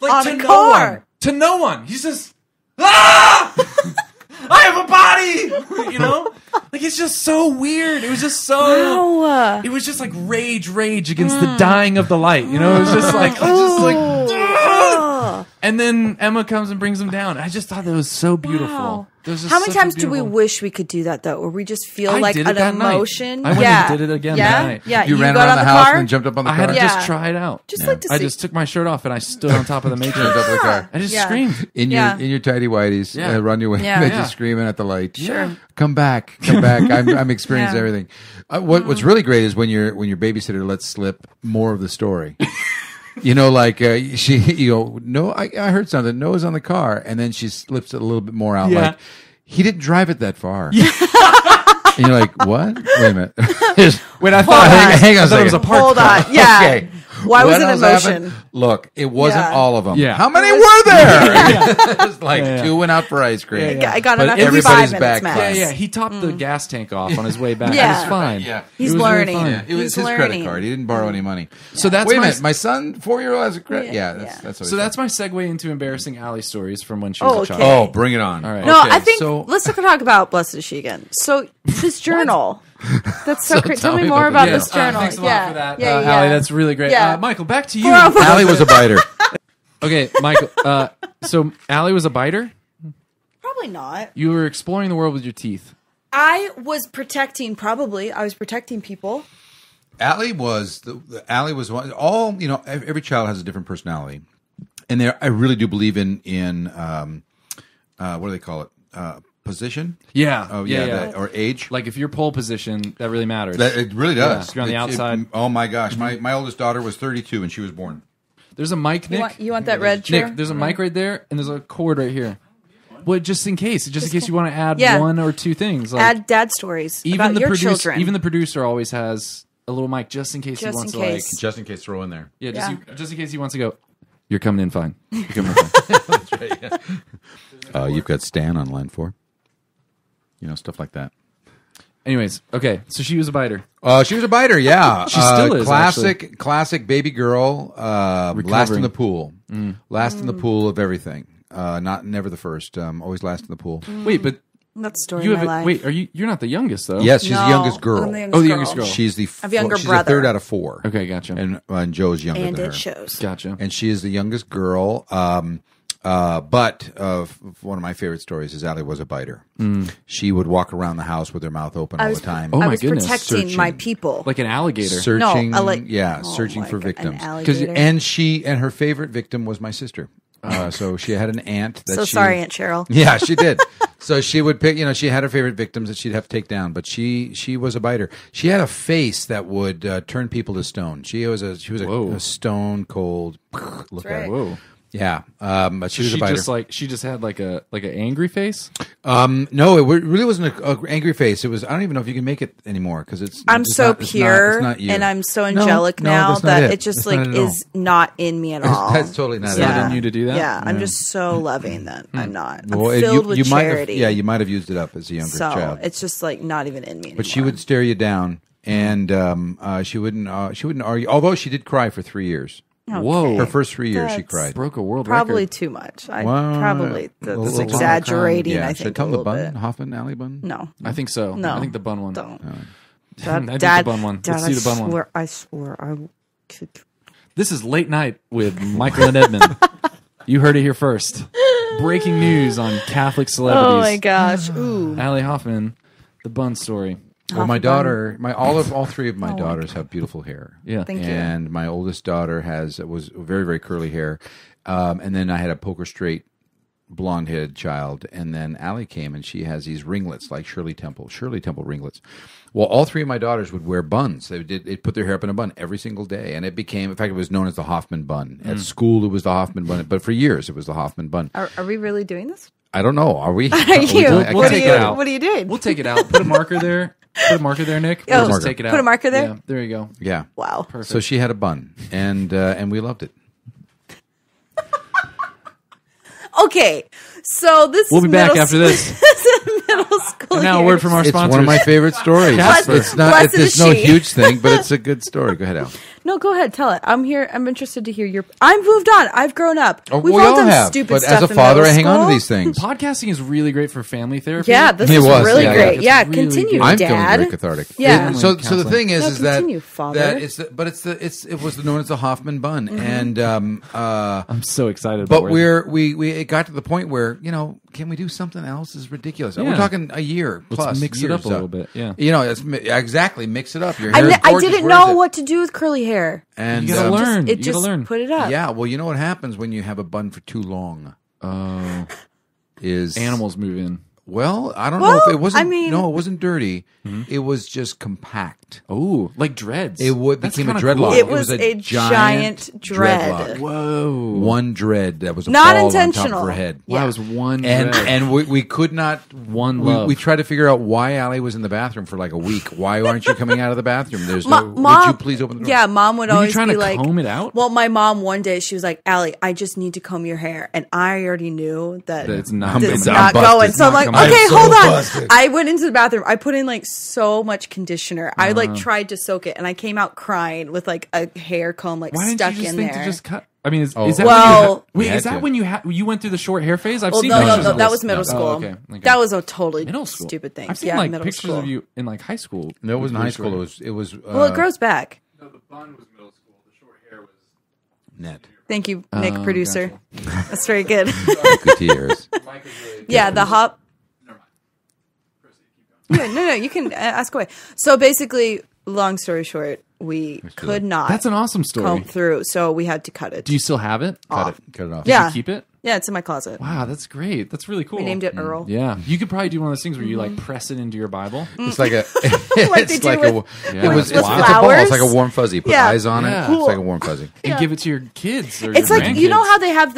like On to a no car. one, to no one. He's just, I have a body, like it's just so weird. It was just so, Wow. it was just like rage against the dying of the light. It was just like, Oh. and then Emma comes and brings him down. I just thought that was so beautiful. Wow. That was just How many such a times do we beautiful- wish we could do that though, where we just feel I like did an it that night. emotion? I went and did it again yeah? that night. Yeah, You ran got around on the the house car? and then jumped up on the I car? had to Yeah. just try it out. Just like to I see. just took my shirt off and I stood on top of the Matrix. Jumped up in the car. I just Yeah. screamed. In your tidy whities, Yeah. run your way, Yeah. just Yeah. screaming at the light. Sure. Come back. I'm experiencing Yeah. everything. What's really great is when your babysitter lets slip more of the story. Like you go, no, I heard something. Noah's on the car, and then she slips it a little bit more out. Yeah. Like he didn't drive it that far. And you're like, what? Wait a minute. Wait, I Hold thought, on. hang on a I thought it was a second. part. Hold on. Yeah. Okay. Why was What it else emotion? happened? Look, it wasn't Yeah. all of them. Yeah. How many It were was- there? It's like Yeah. 2 went out for ice cream. I got But enough for everybody's 5 minutes back max. Yeah, yeah. He topped the gas tank off on his way back. Yeah. It was fine. Yeah. He's It was really learning. fun. Yeah, it was He's his credit learning. card. He didn't borrow any money. So that's Wait a my minute. My son, 4-year-old, has a credit. Yeah, Yeah, yeah. that's what so he that's said. my segue into embarrassing Allie stories from when she was Oh, a okay. child. Oh, bring it on. All right. No, Okay, I think so let's talk about Blessed is She again. So this journal, that's so great. Tell tell me me more about about the this Yes, journal. thanks a lot yeah. for that, Yeah, yeah, Allie. yeah. That's really great. Yeah. Michael, back to you. Bravo. Allie was a biter. Okay, Michael. So Allie was a biter. Probably not. You were exploring the world with your teeth. I was protecting. Probably, I was protecting people. Allie was Allie was one. All every child has a different personality, and there I really do believe in what do they call it? Position. Yeah. Oh yeah, or age. Like if you're pole position, that really matters. It really does. Yeah, you're on the outside. Oh my gosh, my oldest daughter was 32 and she was born. There's a mic, Nick. You want that red chair? Nick, there's a mic right there, and there's a cord right here. Well, just in case you want to add Yeah. 1 or 2 things. Like, Add dad stories about your children. Even the producer always has a little mic just in case he Just wants in to case. like. Just in case, throw in there. Yeah, Yeah. just in case he wants to go. You're coming in fine. You're coming in fine. You've got Stan on line 4. Stuff like that. Anyways, okay. So she was a biter. She was a biter, yeah. She still is, Classic baby girl. Last in Recovering. the pool. Last in the pool of everything. Never the first. Always last in the pool. Wait, but That's the story you of have my life. Wait, you're not the youngest though? Yes, she's the No, youngest girl. I'm the youngest Oh, the youngest girl. She's the I have a younger she's brother. the third out of 4. Okay, gotcha. And Joe's younger and than it her. shows. Gotcha. And she is the youngest girl. But one of my favorite stories is Allie was a biter. She would walk around the house with her mouth open all the time. Oh, I my was goodness. protecting Searching. my people. Like an alligator. Searching, No, oh searching my for God, victims. an alligator. And her favorite victim was my sister. So she had an aunt that So she, sorry, Aunt Cheryl. Yeah, she did. So she would pick, she had her favorite victims that she'd have to take down, but she was a biter. She had a face that would turn people to stone. She was a stone cold look at her. right. Whoa. Yeah, but she was a She biter. just had like an angry face. No, it really wasn't a angry face. It was. I don't even know if you can make it anymore because it's. I'm it's so not- it's pure not you. and I'm so No, angelic no, now that's not that it. it just That's not like it at all. is not in me at all. That's totally not It's it. not at in all. you to do that. Yeah, I'm just so loving that I'm not. I'm Well, filled with you might have, charity. yeah, you might have used it up as a younger so child. it's just like not even in me anymore. But she would stare you down, and she wouldn't argue. Although she did cry for 3 years. Whoa. Her first 3 years, she That's- cried. Broke a world probably record. too much. Well, Probably a that's little exaggerating. Yeah, I should I think tell a them the little bun, bit. Hoffman Alley bun? No, I think so. no, I think the bun one. don't. I Dad, think Dad, the bun one. Dad, Let's see the bun one. I swear, I could. This is Late Night with Michael and Edmund. You heard it here first. Breaking news on Catholic celebrities. Oh my gosh! Ooh, Allie Hoffman, the bun story. Well, my daughter, all 3 of my Oh my daughters have beautiful hair. Yeah. Thank you. And my oldest daughter was very, very curly hair. And then I had a poker straight blonde headed child. And then Allie came and she has these ringlets like Shirley Temple ringlets. Well, all 3 of my daughters would wear buns. They'd put their hair up in a bun every single day. And it became, in fact, it was known as the Hoffman bun. At school, it was the Hoffman bun. But for years, it was the Hoffman bun. are we really doing this? I don't know. Are we? Are we you? doing- I We'll What can't are take you? it out. What are you doing? We'll take it out. Put a marker there. Put a marker there, Nick. Oh. We'll just take it out. Put a marker there? Yeah, there you go. Yeah. Wow. Perfect. So she had a bun. And we loved it. Okay, so this We'll is be back middle after this. this is middle school. And now a years. word from our It's sponsors. one of my favorite stories. Casper. It's not. Blessed It's is no she. huge thing, but it's a good story. Go ahead, Al. No, go ahead, tell it. I'm here. I'm interested to hear your. I've moved on. I've grown up. Oh, We've we all all done have. stupid But stuff as a in father, middle I hang on to school. these things. Podcasting is really great for family therapy. Yeah, this It is was, really yeah. great. It's Yeah, really continue, good. I'm feeling Dad. very cathartic. Yeah. So the Counseling. thing is, No, is that continue, Father. that it was known as the Hoffman bun, and I'm so excited about but where it got to the point where can we do something else? Is ridiculous. Yeah. We're talking a year Let's plus. mix it years up a little bit, yeah. Exactly. Mix it up. Your hair is I gorgeous. didn't Where is know it? what to do with curly hair. And You gotta learn. It You just gotta learn. put it up. Yeah, well, you know what happens when you have a bun for too long Oh, is animals move in. Well, I don't know if it wasn't. I mean- no, it wasn't dirty. It was just compact. Oh, like dreads. It That's became a kinda dreadlock. cool. It was a giant dread. dreadlock. Whoa. One dread that was a Not ball on top intentional. of her head. Wow, it was one And dread. and we could not. One love. We tried to figure out why Allie was in the bathroom for like a week. Why aren't you coming out of the bathroom? There's no. Mom, would you please open the door? Yeah, Mom would Were you always trying be to like, comb it out? Well, my mom one day she was like, "Allie, I just need to comb your hair," and I already knew that It's not it's coming not out. going. So I'm Not like, coming out. okay, I'm so hold on. busted. I went into the bathroom. I put in like so much conditioner. I like tried to soak it, and I came out crying with like a hair comb like Why didn't stuck you just in think there. to just cut? I mean, is that Well- when you We is had that to. when you went through the short hair phase? I've Well, seen no, pictures no, of that this. was middle school. Oh, okay. That was a totally Middle school. stupid thing. I've seen yeah, like middle pictures school. of you in like high school. No, it wasn't high school. It was. Well, it grows back. No, the bun was middle school. The short hair was. net. Thank you, Nick, Oh, producer. That's very good. Good years. Yeah, the hop. Yeah, no, you can ask away. So basically, long story short, we could not That's an awesome story. comb through, so we had to cut it. Do you still have it? Cut it off. Yeah. Did you keep it? Yeah, it's in my closet. Wow, that's great. That's really cool. We named it Earl. Yeah, you could probably do one of those things where you like press it into your Bible. It's like a. Like it's they do like with- Yeah. It was. with It's a ball. It's flowers? like a warm fuzzy. Put Yeah. eyes on it. Yeah. It's like a warm fuzzy. And give it to your kids. Or It's your like you know grandkids. how they have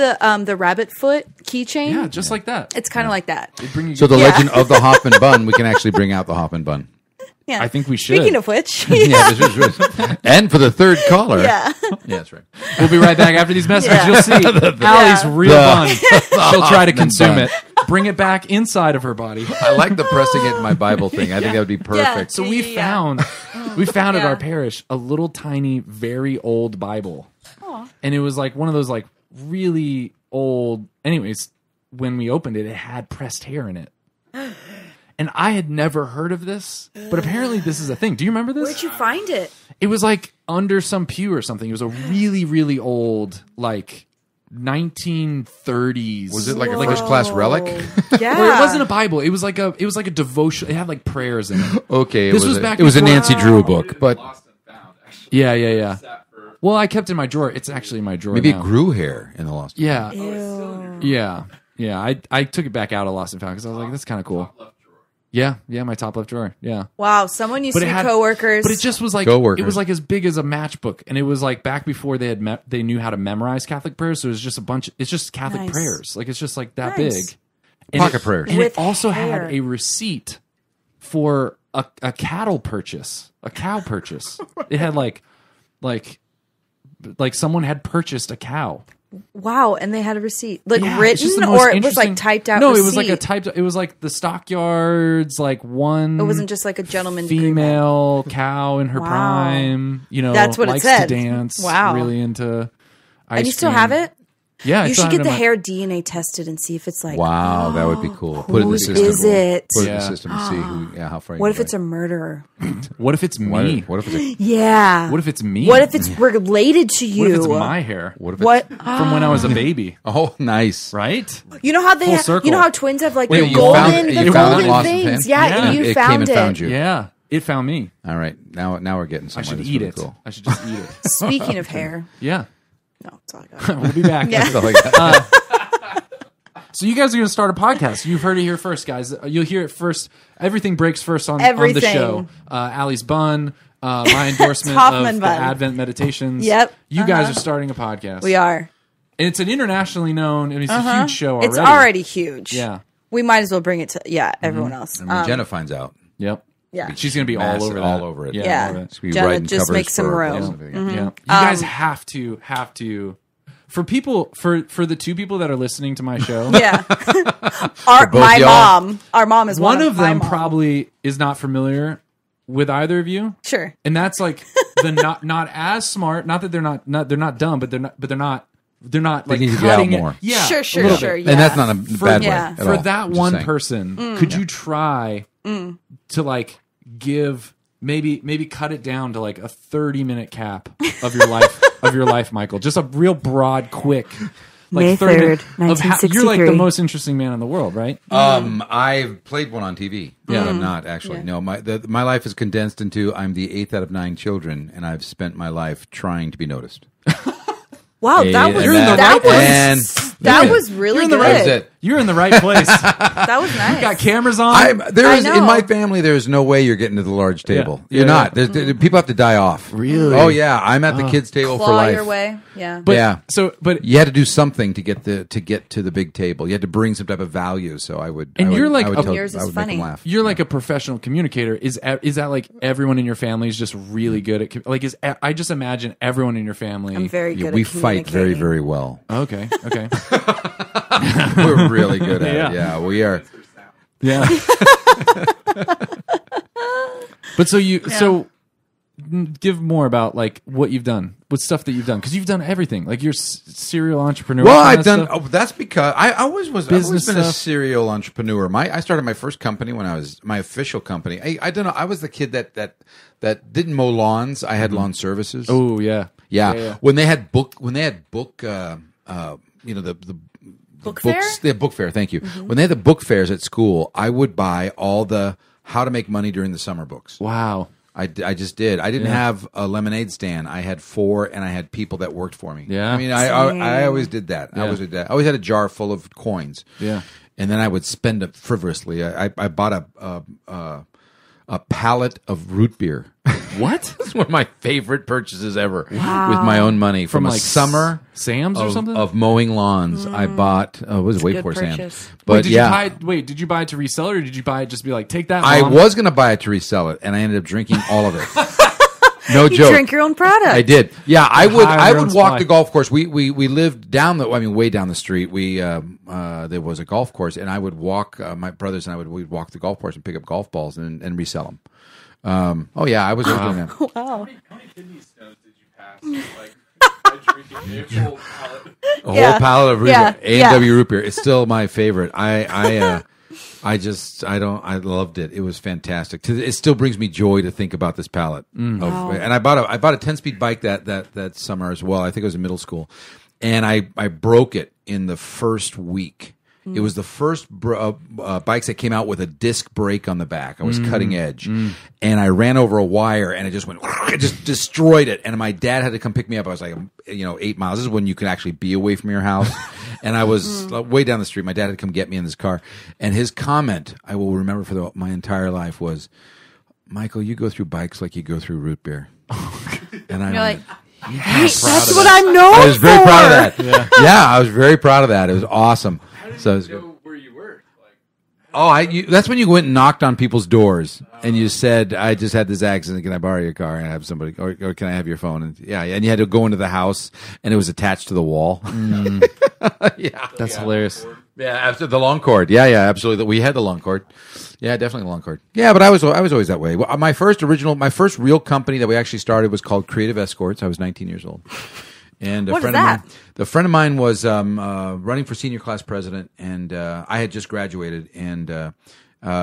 the rabbit foot keychain. Yeah, just like that. It's kind of like that. They bring you So the Yeah. legend of the Hoffman bun. We can actually bring out the Hoffman bun. Yeah. I think we should. Speaking of which, Yeah, this is and for the third caller. yeah. Yeah, that's right. We'll be right back after these messages. Yeah. You'll see Allie's real bun. She'll try to consume bun. it, bring it back inside of her body. I like the pressing it in my Bible thing. I think that would be perfect. So we Yeah. found at Yeah. our parish a little tiny, very old Bible, and it was like one of those like really old. Anyways, when we opened it, it had pressed hair in it. And I had never heard of this, but apparently this is a thing. Do you remember this? Where'd you find it? It was like under some pew or something. It was a really, really old, like 1930s. Was it like a first class relic? Yeah. Or it wasn't a Bible. It was like a devotion. It had like prayers in it. Okay, This was back It was a before- Nancy Drew book, but Yeah. Well, I kept it in my drawer. It's actually in my drawer. maybe now. it grew hair in the lost. Yeah, Ew. yeah. I took it back out of Lost and Found because I was like, that's kind of cool. Yeah, my top left drawer. Yeah. Wow. Someone used to be coworkers. But it just was like Coworkers. it was like as big as a matchbook, and it was like back before they had they knew how to memorize Catholic prayers. So it was just a bunch. It's just Catholic Nice. prayers. Like it's just like that Nice. big. And Pocket it- prayers. And With it also hair. had a receipt for a cattle purchase, a cow purchase. It had like someone had purchased a cow. Wow, and they had a receipt, like Yeah, it's just written, the most or it was like interesting- typed out. No, receipt? it was like a typed. It was like the stockyards, like one. It wasn't just like a gentleman female cow in her Wow. prime. You know, That's what it likes said. to dance. Wow. Really into. Ice And you still cream. have it? Yeah, I You still should have get it the in my- hair DNA tested and see if it's like. Wow, that would be cool. Put it in the Whose system. is it? Put it in Yeah. the system and see how far. you What can if it's go. a murderer? What if it's me? What if it's a, Yeah. What if it's me? What if it's related to you? What if it's my hair? what if it's, What? From when I was a baby, Oh, nice. right? You know how they Full have, circle. you know how twins have like Wait, the you golden, found- the you found it golden lost and things. found? Yeah, Yeah. and you It found came and it. found you. Yeah, it found me. All right, now we're getting I somewhere. should That's eat really it. Cool. I should just eat it. Speaking of hair, Yeah, no, it's all good. we'll be back. Yeah. So like that. So you guys are going to start a podcast. You've heard it here first, guys. You'll hear it first. Everything breaks first on the Everything. show. Allie's bun, my endorsement Hoffman of bun. the Advent Meditations. Yep. You guys are starting a podcast. We are. And it's an internationally known, and it's a huge show already. It's already huge. Yeah. We might as well bring it to everyone else. And when Jenna finds out, Yep. Yeah. She's going to be Massive, all over that. all over it. Yeah. Yeah. all over it. she'll be Jenna, writing just covers make some for room. clothes and everything. Yeah. You guys have to. For people, for the two people that are listening to my show, Yeah. both my y'all. mom. Our mom is one of my them mom. probably is not familiar with either of you. Sure. And that's like the not as smart. Not that they're not dumb, but they're not like need to get out cutting it. more. Yeah, Sure, a sure, little sure. bit. Yeah. And that's not a bad yeah. way at For all. that Just one saying. person, could you try to like give maybe cut it down to like a 30-minute cap of your life, Michael? Just a real broad, quick. Like May 30 minutes 3rd, of you're like the 1963. most interesting man in the world, right? I've played one on TV. Yeah. But I'm not actually. Yeah. No, my life is condensed into I'm the 8th out of 9 children, and I've spent my life trying to be noticed. Wow, that was You're in the that right was and- that was really You're in the good. right- That was it. You're in the right place. That was nice. Got cameras on. There's I in know. my family. There's no way you're getting to the large table. Yeah. You're Yeah, not. People have to die off. Really? Oh yeah. I'm at the kids' table Claw for life. your way. Yeah. But, Yeah. But You had to do something to get to the big table. You had to bring some type of value. So I would. And I would, you're like I would a- tell- Yours is I would funny. make them laugh. you're like a professional communicator. Is that like everyone in your family is just really good at like? I just imagine everyone in your family. I'm very good Yeah, at we fight very, communicating. very well. Okay. We're really good at Yeah. it. Yeah, we are. Yeah. But so give more about like what you've done, what stuff that you've done, because you've done everything. Like you're serial entrepreneur. Well, kind I've of done. stuff. Oh, that's because I've always Business been a stuff. serial entrepreneur. I started my first company when I was my official company. I don't know. I was the kid that didn't mow lawns. I had lawn services. Oh yeah. Yeah. When they had book, the Book books, fair? the book fair. Thank you. When they had the book fairs at school, I would buy all the how to make money during the summer books. Wow. I just did. I didn't have a lemonade stand. I had 4, and I had people that worked for me. Yeah. I mean, I always did that. Yeah. I always did that. I always had a jar full of coins. Yeah. And then I would spend it frivolously. I bought a pallet of root beer. What? That's one of my favorite purchases ever with my own money. From a like summer Sam's or something? of mowing lawns. I bought, it was way good before Sam's. purchase. But Did you buy it to resell it, or did you buy it just to be like, take that, I Mom? was going to buy it to resell it, and I ended up drinking all of it. No You joke. drink your own product. I did. Yeah, I would. hire I your would own walk supply. the golf course. We lived down way down the street. There was a golf course, and I would walk. My brothers and we'd walk the golf course and pick up golf balls and resell them. Oh yeah, I was doing that. Wow. How many kidney stones did you pass? Like, by drinking a whole pallet? A Yeah. whole pallet of root Yeah. beer. A&W root beer. It's still my favorite. I loved it. It was fantastic. It still brings me joy to think about this pallet. And I bought a 10-speed bike that summer as well. I think it was in middle school, and I broke it in the first week. It was the first bikes that came out with a disc brake on the back. I was cutting edge, and I ran over a wire, and it just went, it just destroyed it. And my dad had to come pick me up. I was like, 8 miles. This is when you can actually be away from your house. And I was way down the street. My dad had to come get me in his car. And his comment, I will remember for my entire life, was, "Michael, you go through bikes like you go through root beer." And I'm You're like, yes. that's what I'm known I was very for. proud of that. Yeah, I was very proud of that. It was awesome. So it was good. Where you were? That's when you went and knocked on people's doors and you said, "I just had this accident. Can I borrow your car and have somebody, or can I have your phone?" And and you had to go into the house and it was attached to the wall. That's hilarious. Yeah, absolutely. The long cord. Yeah, absolutely. We had the long cord. Yeah, definitely the long cord. Yeah, but I was always that way. Well, my first real company that we actually started was called Creative Escorts. I was 19 years old. And What is that? A friend of mine was running for senior class president, and I had just graduated, and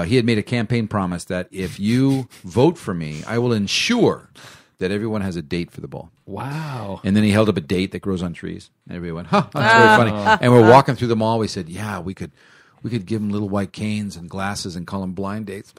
he had made a campaign promise that if you vote for me, I will ensure that everyone has a date for the ball. Wow. And then he held up a date that grows on trees. And everybody went, "Huh, that's very funny." And we're walking through the mall. We said, "Yeah, we could give them little white canes and glasses and call them blind dates."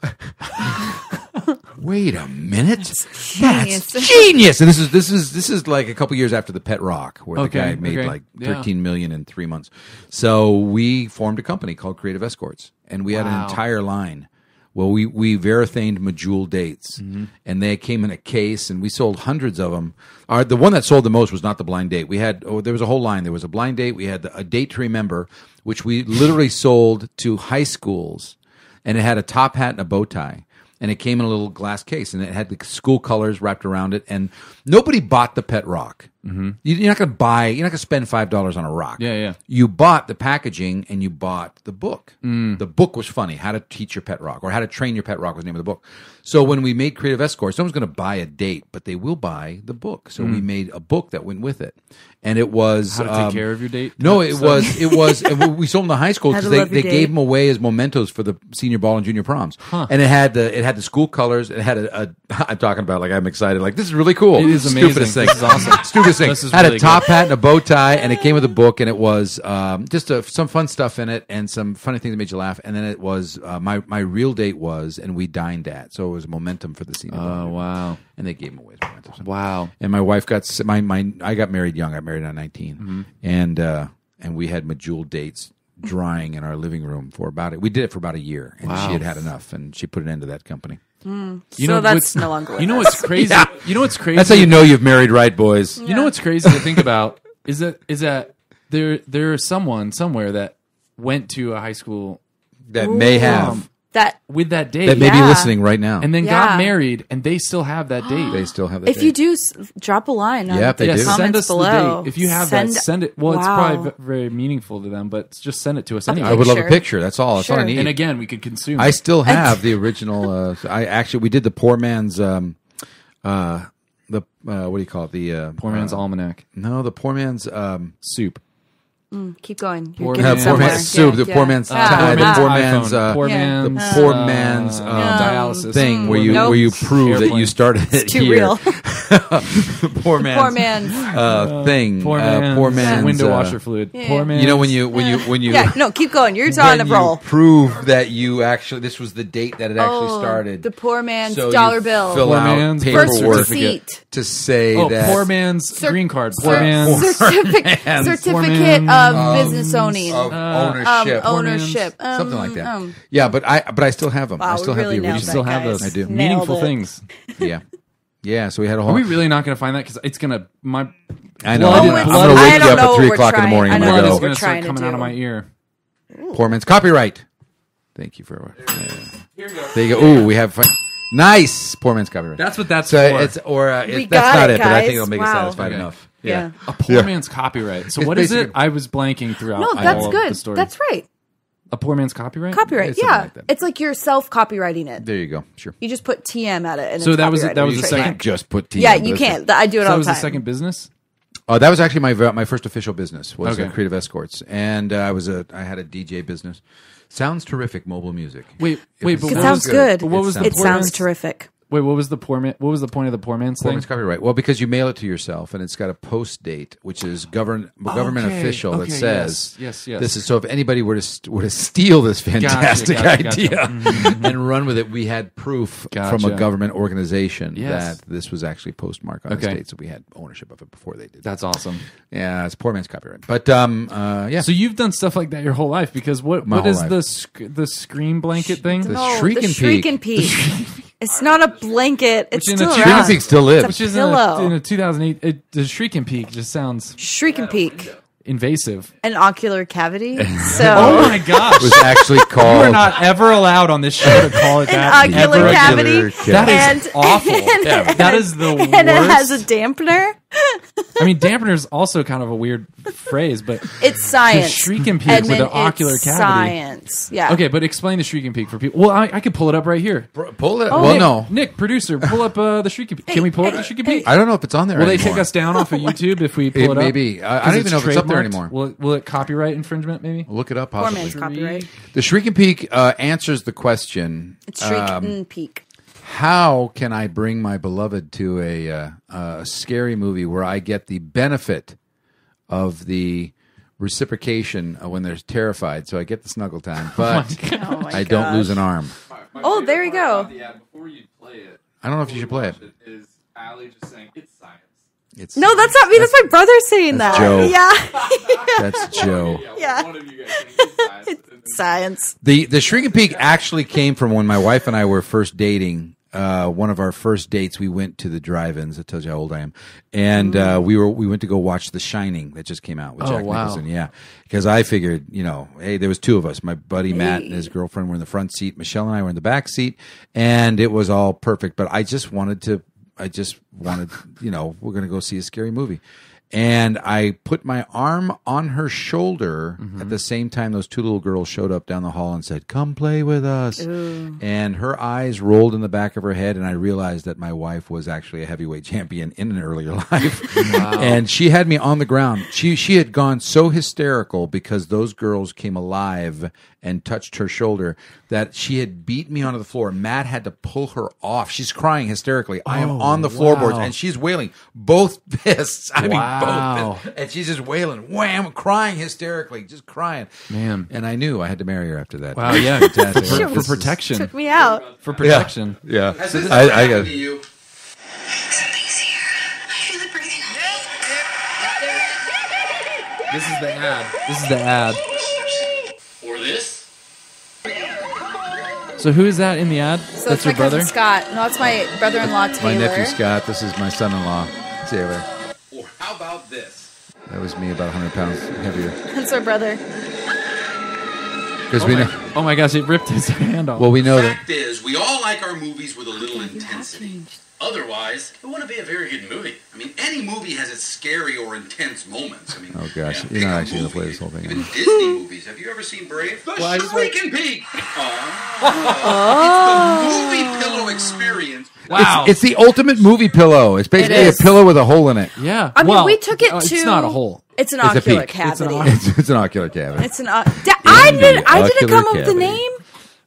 Wait a minute, that's genius! And this is like a couple years after the Pet Rock, where the guy made like 13 million in 3 months. So we formed a company called Creative Escorts, and we had an entire line. Well, we verithaned Medjool dates, and they came in a case, and we sold hundreds of them. The one that sold the most was not the blind date. We had there was a whole line. There was a blind date. We had a date to remember, which we literally sold to high schools, and it had a top hat and a bow tie. And it came in a little glass case, and it had the school colors wrapped around it. And nobody bought the Pet Rock. Mm-hmm. You're not going to spend $5 on a rock. Yeah. You bought the packaging, and you bought the book. The book was funny. How to Teach Your Pet Rock, or How to Train Your Pet Rock was the name of the book. So when we made Creative Escorts, no one's going to buy a date, but they will buy the book. So we made a book that went with it, and it was How to take care of your date? No, it was. And we sold them to high school How because to love they your gave date. them away as mementos for the senior ball and junior proms. And it had the school colors. It had I'm talking about like I'm excited. Like this is really cool. It is amazing. Stupidest thing. This is awesome. Stupidest thing. This is Had really a top hat and a bow tie, and it came with a book, and it was just some fun stuff in it, and some funny things that made you laugh. And then it was my real date was, and we dined at, so it was momentum for the senior ball. Oh, wow. And they gave them away as mementos. Wow. And my wife got I got married young. I got married at 19, and we had Medjool dates drying in our living room for we did it for about a year, and Wow. she had enough, and she put an end to that company. You So that's what's- no longer with You know us. what's crazy? Yeah. You know what's crazy? That's how you know you've married right, boys. You know what's crazy to think about is that there is someone somewhere that went to a high school That may have that. with that date that may be Yeah. listening right now, and then Yeah. got married, and they still have that date. they still have that. If you do, drop a line. On Yeah, if they the do. Send comments us below. the date. If you have that, send it. Well, it's probably very meaningful to them, but just send it to us anyway. I would love a Picture. picture. That's all. That's all I Sure. need. And again, we could consume. I it. still have the original. We did the poor man's. What do you call it? The Poor man's almanac No, the poor man's soup. Keep going. Poor You're man's- getting poor somewhere. man's soup. Yeah, The poor yeah. man's Ah, tie. The ah. poor iPhone. man's. Poor Yeah. man's. The poor man's dialysis thing where you Nope. where you prove that you Airplane. started it Too here. real. Poor man's. Poor man's. Thing. Poor man's, poor man's window washer fluid. Yeah. Poor man. You know when you Yeah, no, keep going. You're on when a roll. you prove that you actually this was the date that it actually started. The poor man's So you dollar bill. Fill Poor out man's First paperwork receipt. to say Oh, that poor man's green card. Poor Cer- man's. certificate man's, of business owning. of ownership, Ownership. something like that. Yeah, but I still have them. Wow, I still we have really the nailed original. Still that, have guys. those. I do. Nailed Meaningful it. things. Yeah. So we had a whole. Are we really not going to find that? Because it's going to I know. Blood- I'm blood- going to I wake you don't up know at what 3 we're o'clock in the trying- morning. I I'm know going what to blood is go. going we're to start trying to coming out of do. my ear. Poor man's copyright. Thank you for. There you go. Ooh, we have. Nice. Poor man's copyright. That's what that's So for. it's We that's got not it, it, but I think guys. it'll make it Wow. satisfied Okay. enough. Yeah. A poor man's copyright. So It's what is it? basically- I was blanking throughout. No, all that's of good. The story. That's right. A poor man's copyright. Copyright. It's something Yeah. like that. It's like you're self-copywriting it. There you go. Sure. You just put TM at it. And So it's that was copyrighted. that was You the Trademark. second. can't just put T. Yeah, in, you but can't. I do it So that all the was time. the second business. That was actually my first official business was Okay. Creative Escorts, and I had a DJ business. Sounds terrific, mobile music. Wait, It but was- what It was sounds the- good. but what was the It poor sounds man's- terrific. Wait, what was the poor man? What was the point of the poor man's Poor thing? man's copyright. Well, because you mail it to yourself, and it's got a post date, which is government Okay, official that okay, says, yes. This is so. If anybody were to steal this fantastic Gotcha. idea and run with it, we had proof from Gotcha. a government organization Yes. that this was actually postmarked on the Okay. state, so we had ownership of it before they did. That's awesome. Yeah, it's poor man's copyright. But yeah. So you've done stuff like that your whole life because what My is whole the screen blanket thing? The No, Shriek the and Shriek Peak. and Peak. It's not a blanket. It's Which in still a Shriek around. and Peak still lives. Which is pillow. in a 2008. The Shriek and Peak just sounds Shriek and Peak. invasive. An ocular cavity. So Oh my gosh! was actually You are called. not ever allowed on this show to call it an that. ocular ever. cavity. Ocular cavity. That is And- awful. and- That is the worst. and it has a dampener. I mean, dampener is also kind of a weird phrase, but It's science. Shriek and Peak and with then an ocular it's cavity. Science. Yeah. Okay, but explain the Shriek and Peak for people. Well, I could pull it up right here. Pull it. Oh, well, Nick, no. Nick, producer, pull up the Shriek and Peak. Can we pull up the Shriek and Peak? I don't know if it's on there Will they anymore. take us down off of YouTube if we pull it up? Maybe. I 'Cause don't even know if it's up there trademarked? anymore. Will it copyright infringement? Maybe. Look it up, Poor possibly. man's copyright. The Shriek and Peak answers the question: It's Shriek and Peak. how can I bring my beloved to a scary movie where I get the benefit of the reciprocation when they're terrified? So I get the snuggle time, but Oh my I don't gosh. lose an arm. Oh, there we go. Before you play it, I don't know if you should play it. is Allie just saying it's science? It's, No, that's not me. That's my brother saying That's that. Joe. Yeah. that's Joe. Yeah. One of you guys saying it's science. and then Science. The Shriek and Peak actually came from when my wife and I were first dating. One of our first dates, we went to the drive-ins. That tells you how old I am. And we went to go watch The Shining that just came out with Oh, Jack wow. Nicholson. Yeah, because I figured, hey, there was two of us. My buddy Matt and his girlfriend were in the front seat. Michelle and I were in the back seat, and it was all perfect. But I just wanted, we're going to go see a scary movie. And I put my arm on her shoulder at the same time those two little girls showed up down the hall and said, "Come play with us." And her eyes rolled in the back of her head, and I realized that my wife was actually a heavyweight champion in an earlier life. And she had me on the ground. She had gone so hysterical because those girls came alive and touched her shoulder that she had beat me onto the floor. Matt had to pull her off. She's crying hysterically. I am on the floorboards, and she's wailing both fists. I mean, Wow. both fists. And she's just wailing, wham, crying hysterically, just crying. Man. And I knew I had to marry her after that. Wow. Yeah. Fantastic. For This is- protection. Took me out. For protection. Yeah. Has this I ever got happened to you? Something's here. I feel it breathing. This is the ad. This is the ad. So who is that in the ad? So That's it's my your brother? cousin Scott. No, it's my brother-in-law Taylor. My nephew Scott. This is my son-in-law Taylor. Or how about this? That was me, about 100 pounds heavier. That's our brother. Because we know. Oh my gosh, it ripped his hand off. Well, we know that. Fact is, we all like our movies with a little intensity. Otherwise, it wouldn't be a very good movie. I mean, any movie has its scary or intense moments. I mean, Oh gosh, pick you're not a actually gonna movie. play this whole thing. Even Disney movies. Have you ever seen Brave? The I just- Shrieking Pig. It's the movie pillow experience. Wow. It's the ultimate movie pillow. It's basically It a is. pillow with a hole in it. Yeah. I mean, Well, we took it to. It's not a hole. It's an It's a ocular peak. cavity. It's an ocular cavity. It's an. I didn't ocular come up with the cavity. name.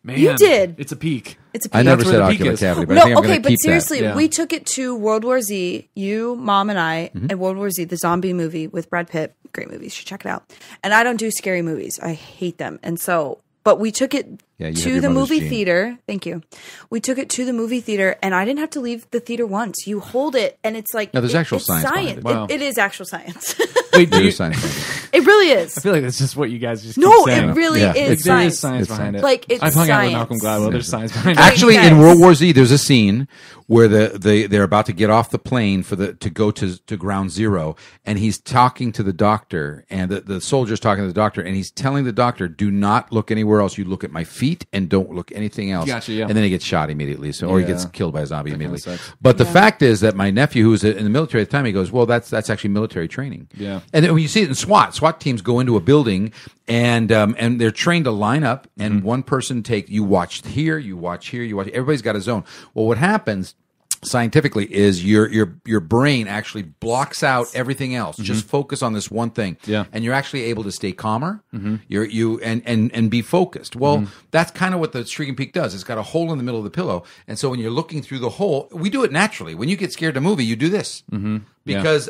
Man, You did. It's a peak. It's a peak. I never That's said where the peak ocular is. cavity, but I No, think I'm okay, going to but keep seriously, Yeah. we took it to World War Z. You, Mom, and I, and World War Z, the zombie movie with Brad Pitt. Great movie. You should check it out. And I don't do scary movies. I hate them. And so, but we took it Yeah, you have to your the mother's movie gene. theater. Thank you. We took it to the movie theater, and I didn't have to leave the theater once. You hold it, and it's like No, there's actual it's science behind it. Wow. It is actual science. Wait, do There you, is science behind it. It really is. I feel like that's just what you guys just No, keep saying. it really Yeah. is There science. is science It's behind science. it. Like, it's I've hung out with science. Malcolm Gladwell. There's science behind it. Actually, Yes. in World War Z, there's a scene where they're about to get off the plane to go to ground zero, and he's talking to the doctor, and the soldier's talking to the doctor, and he's telling the doctor, "Do not look anywhere else. You look at my feet, and don't look anything else." Gotcha, yeah. And then he gets shot immediately, or he Yeah. gets killed by a zombie immediately. sucks. But the fact is that my nephew, who was in the military at the time, he goes, "Well, that's actually military training." Yeah. And then when you see it in SWAT teams go into a building and they're trained to line up, and one person you watch here, you watch here, you watch. Everybody's got a zone. Well, what happens scientifically is your brain actually blocks out everything else. Just focus on this one thing. Yeah. And you're actually able to stay calmer. And be focused. Well, that's kind of what the Shrieking Peak does. It's got a hole in the middle of the pillow, and so when you're looking through the hole, we do it naturally. When you get scared in a movie, you do this. Because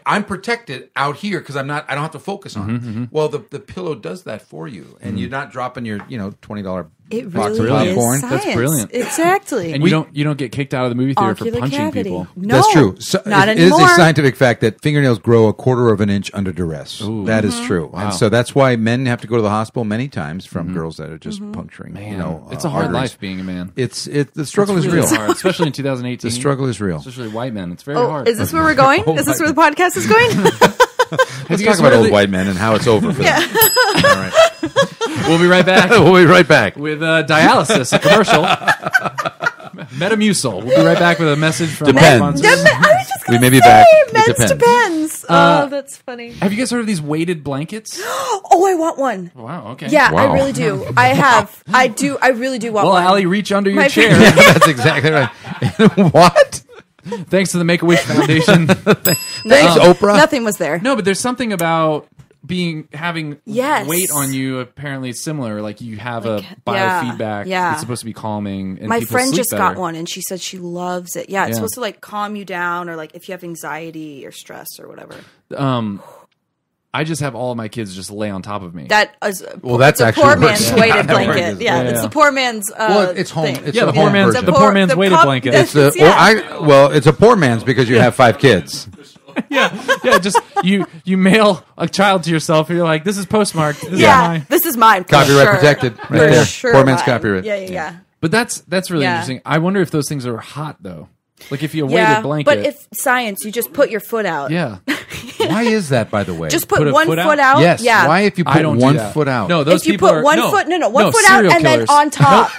I'm protected out here because I don't have to focus on it. Well, the pillow does that for you, and you're not dropping your $20 It box really of is popcorn. science. That's brilliant. Exactly. And you don't get kicked out of the movie theater for Ocular punching cavity. people. No, That's true. So not it is anymore. a scientific fact that fingernails grow a quarter of an inch under duress. That is true, and so that's why men have to go to the hospital many times from girls that are just puncturing. Man, it's a hard arteries. life being a man. The struggle It's is really real. hard, especially in 2018. The struggle is real. especially white men. It's very Oh, hard. is this where we're going? Is this where the podcast is going? Let's talk about old white men and how it's over for them. All right. We'll be right back We'll be right back. with dialysis, a commercial. Metamucil. We'll be right back with a message from Depends. our sponsors. I was just We going may to be say, back. It men's depends. depends. Oh, that's funny. Have you guys heard of these weighted blankets? Oh, I want one. Wow. Okay. Yeah, Wow. I really do. I have. I do. I really do want Well, one. Allie, reach under your My chair. favorite- That's exactly right. What? Thanks to the Make a Wish Foundation. Thanks, Oprah. Nothing was there. No, but there's something about having Yes. weight on you apparently similar. Like you have a yeah, biofeedback. yeah. It's supposed to be calming. And My people friend sleep just better. got one, and she said she loves it. Yeah, it's Yeah. supposed to like calm you down, or like if you have anxiety or stress or whatever. I just have all of my kids just lay on top of me. That is. Well, that's it's a actually poor worse. man's Yeah, weighted that blanket. works. Yeah, Yeah, it's yeah. the poor man's. Well, it's home. thing. It's Yeah, a the poor home man's- version. the poor man's weighted blanket. It's the yeah. it's a poor man's because you have 5 kids. yeah. Just you mail a child to yourself. And you're like, this is postmarked. This is Yeah, mine. this is mine. For Copyright sure. protected, right For there. sure Poor man's mine. copyright. Yeah. But that's really Yeah. interesting. I wonder if those things are hot though. Like if you weighted Yeah, blanket. but if science, you just put your foot out. yeah. Why is that, by the way? Just Put put a one foot foot out? out. yes. Yeah. Why if you I put don't do one that. foot out? No, those If you people put are, one no, foot, one no, foot out, serial and then killers. on top.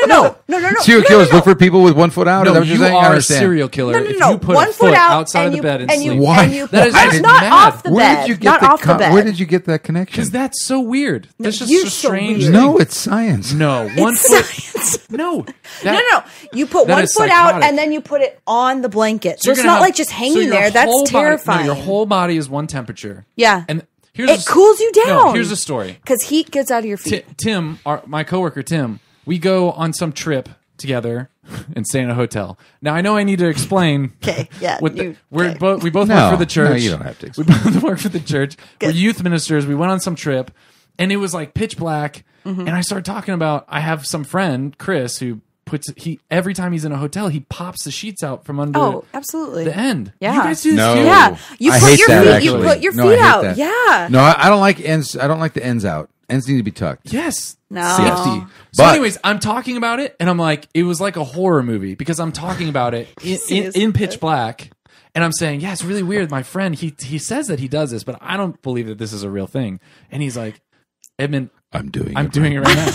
No. Serial killers look for people with one foot out. No, is that what you're you saying? I are a understand. serial killer. No, If no. you put One a foot out outside of the you- bed and and you, sleep. Why? And you, That is not, just not mad. off the Where bed. did you get not the off the bed. Where did you get that connection? Because that's so weird. That's just you're a so strange. weird. No, it's science. No, one It's foot. science. No, No. You put that one is foot psychotic. out and then you put it on the blanket. So You're it's gonna not have- like just so hanging your there. That's whole body- terrifying. no, your whole body is one temperature. Yeah. And here's It cools you No, down. here's a story. Because heat gets out of your feet. Tim, my coworker Tim, we go on some trip together and stay in a hotel. Now I know I need to explain. Okay, yeah, What you- we okay. both No, work for the church. no, you don't have to We explain. both work for the church. We're youth ministers. We went on some trip, and it was like pitch black. Mm-hmm. And I started talking about I have some friend Chris who every time he's in a hotel he pops the sheets out from under Oh, absolutely. the end. Yeah. You guys do this No. too? Yeah. You I put hate your that, feet. actually. You put your No, I feet hate out. that. Yeah. No, I don't like ends. I don't like the ends out. Ends need to be tucked. Yes. No. Safety. So But- anyways, I'm talking about it and I'm like, it was like a horror movie because I'm talking about it in pitch black. And I'm saying, yeah, it's really weird. My friend, he says that he does this, but I don't believe that this is a real thing. And he's like, Edmund, I'm doing it right now.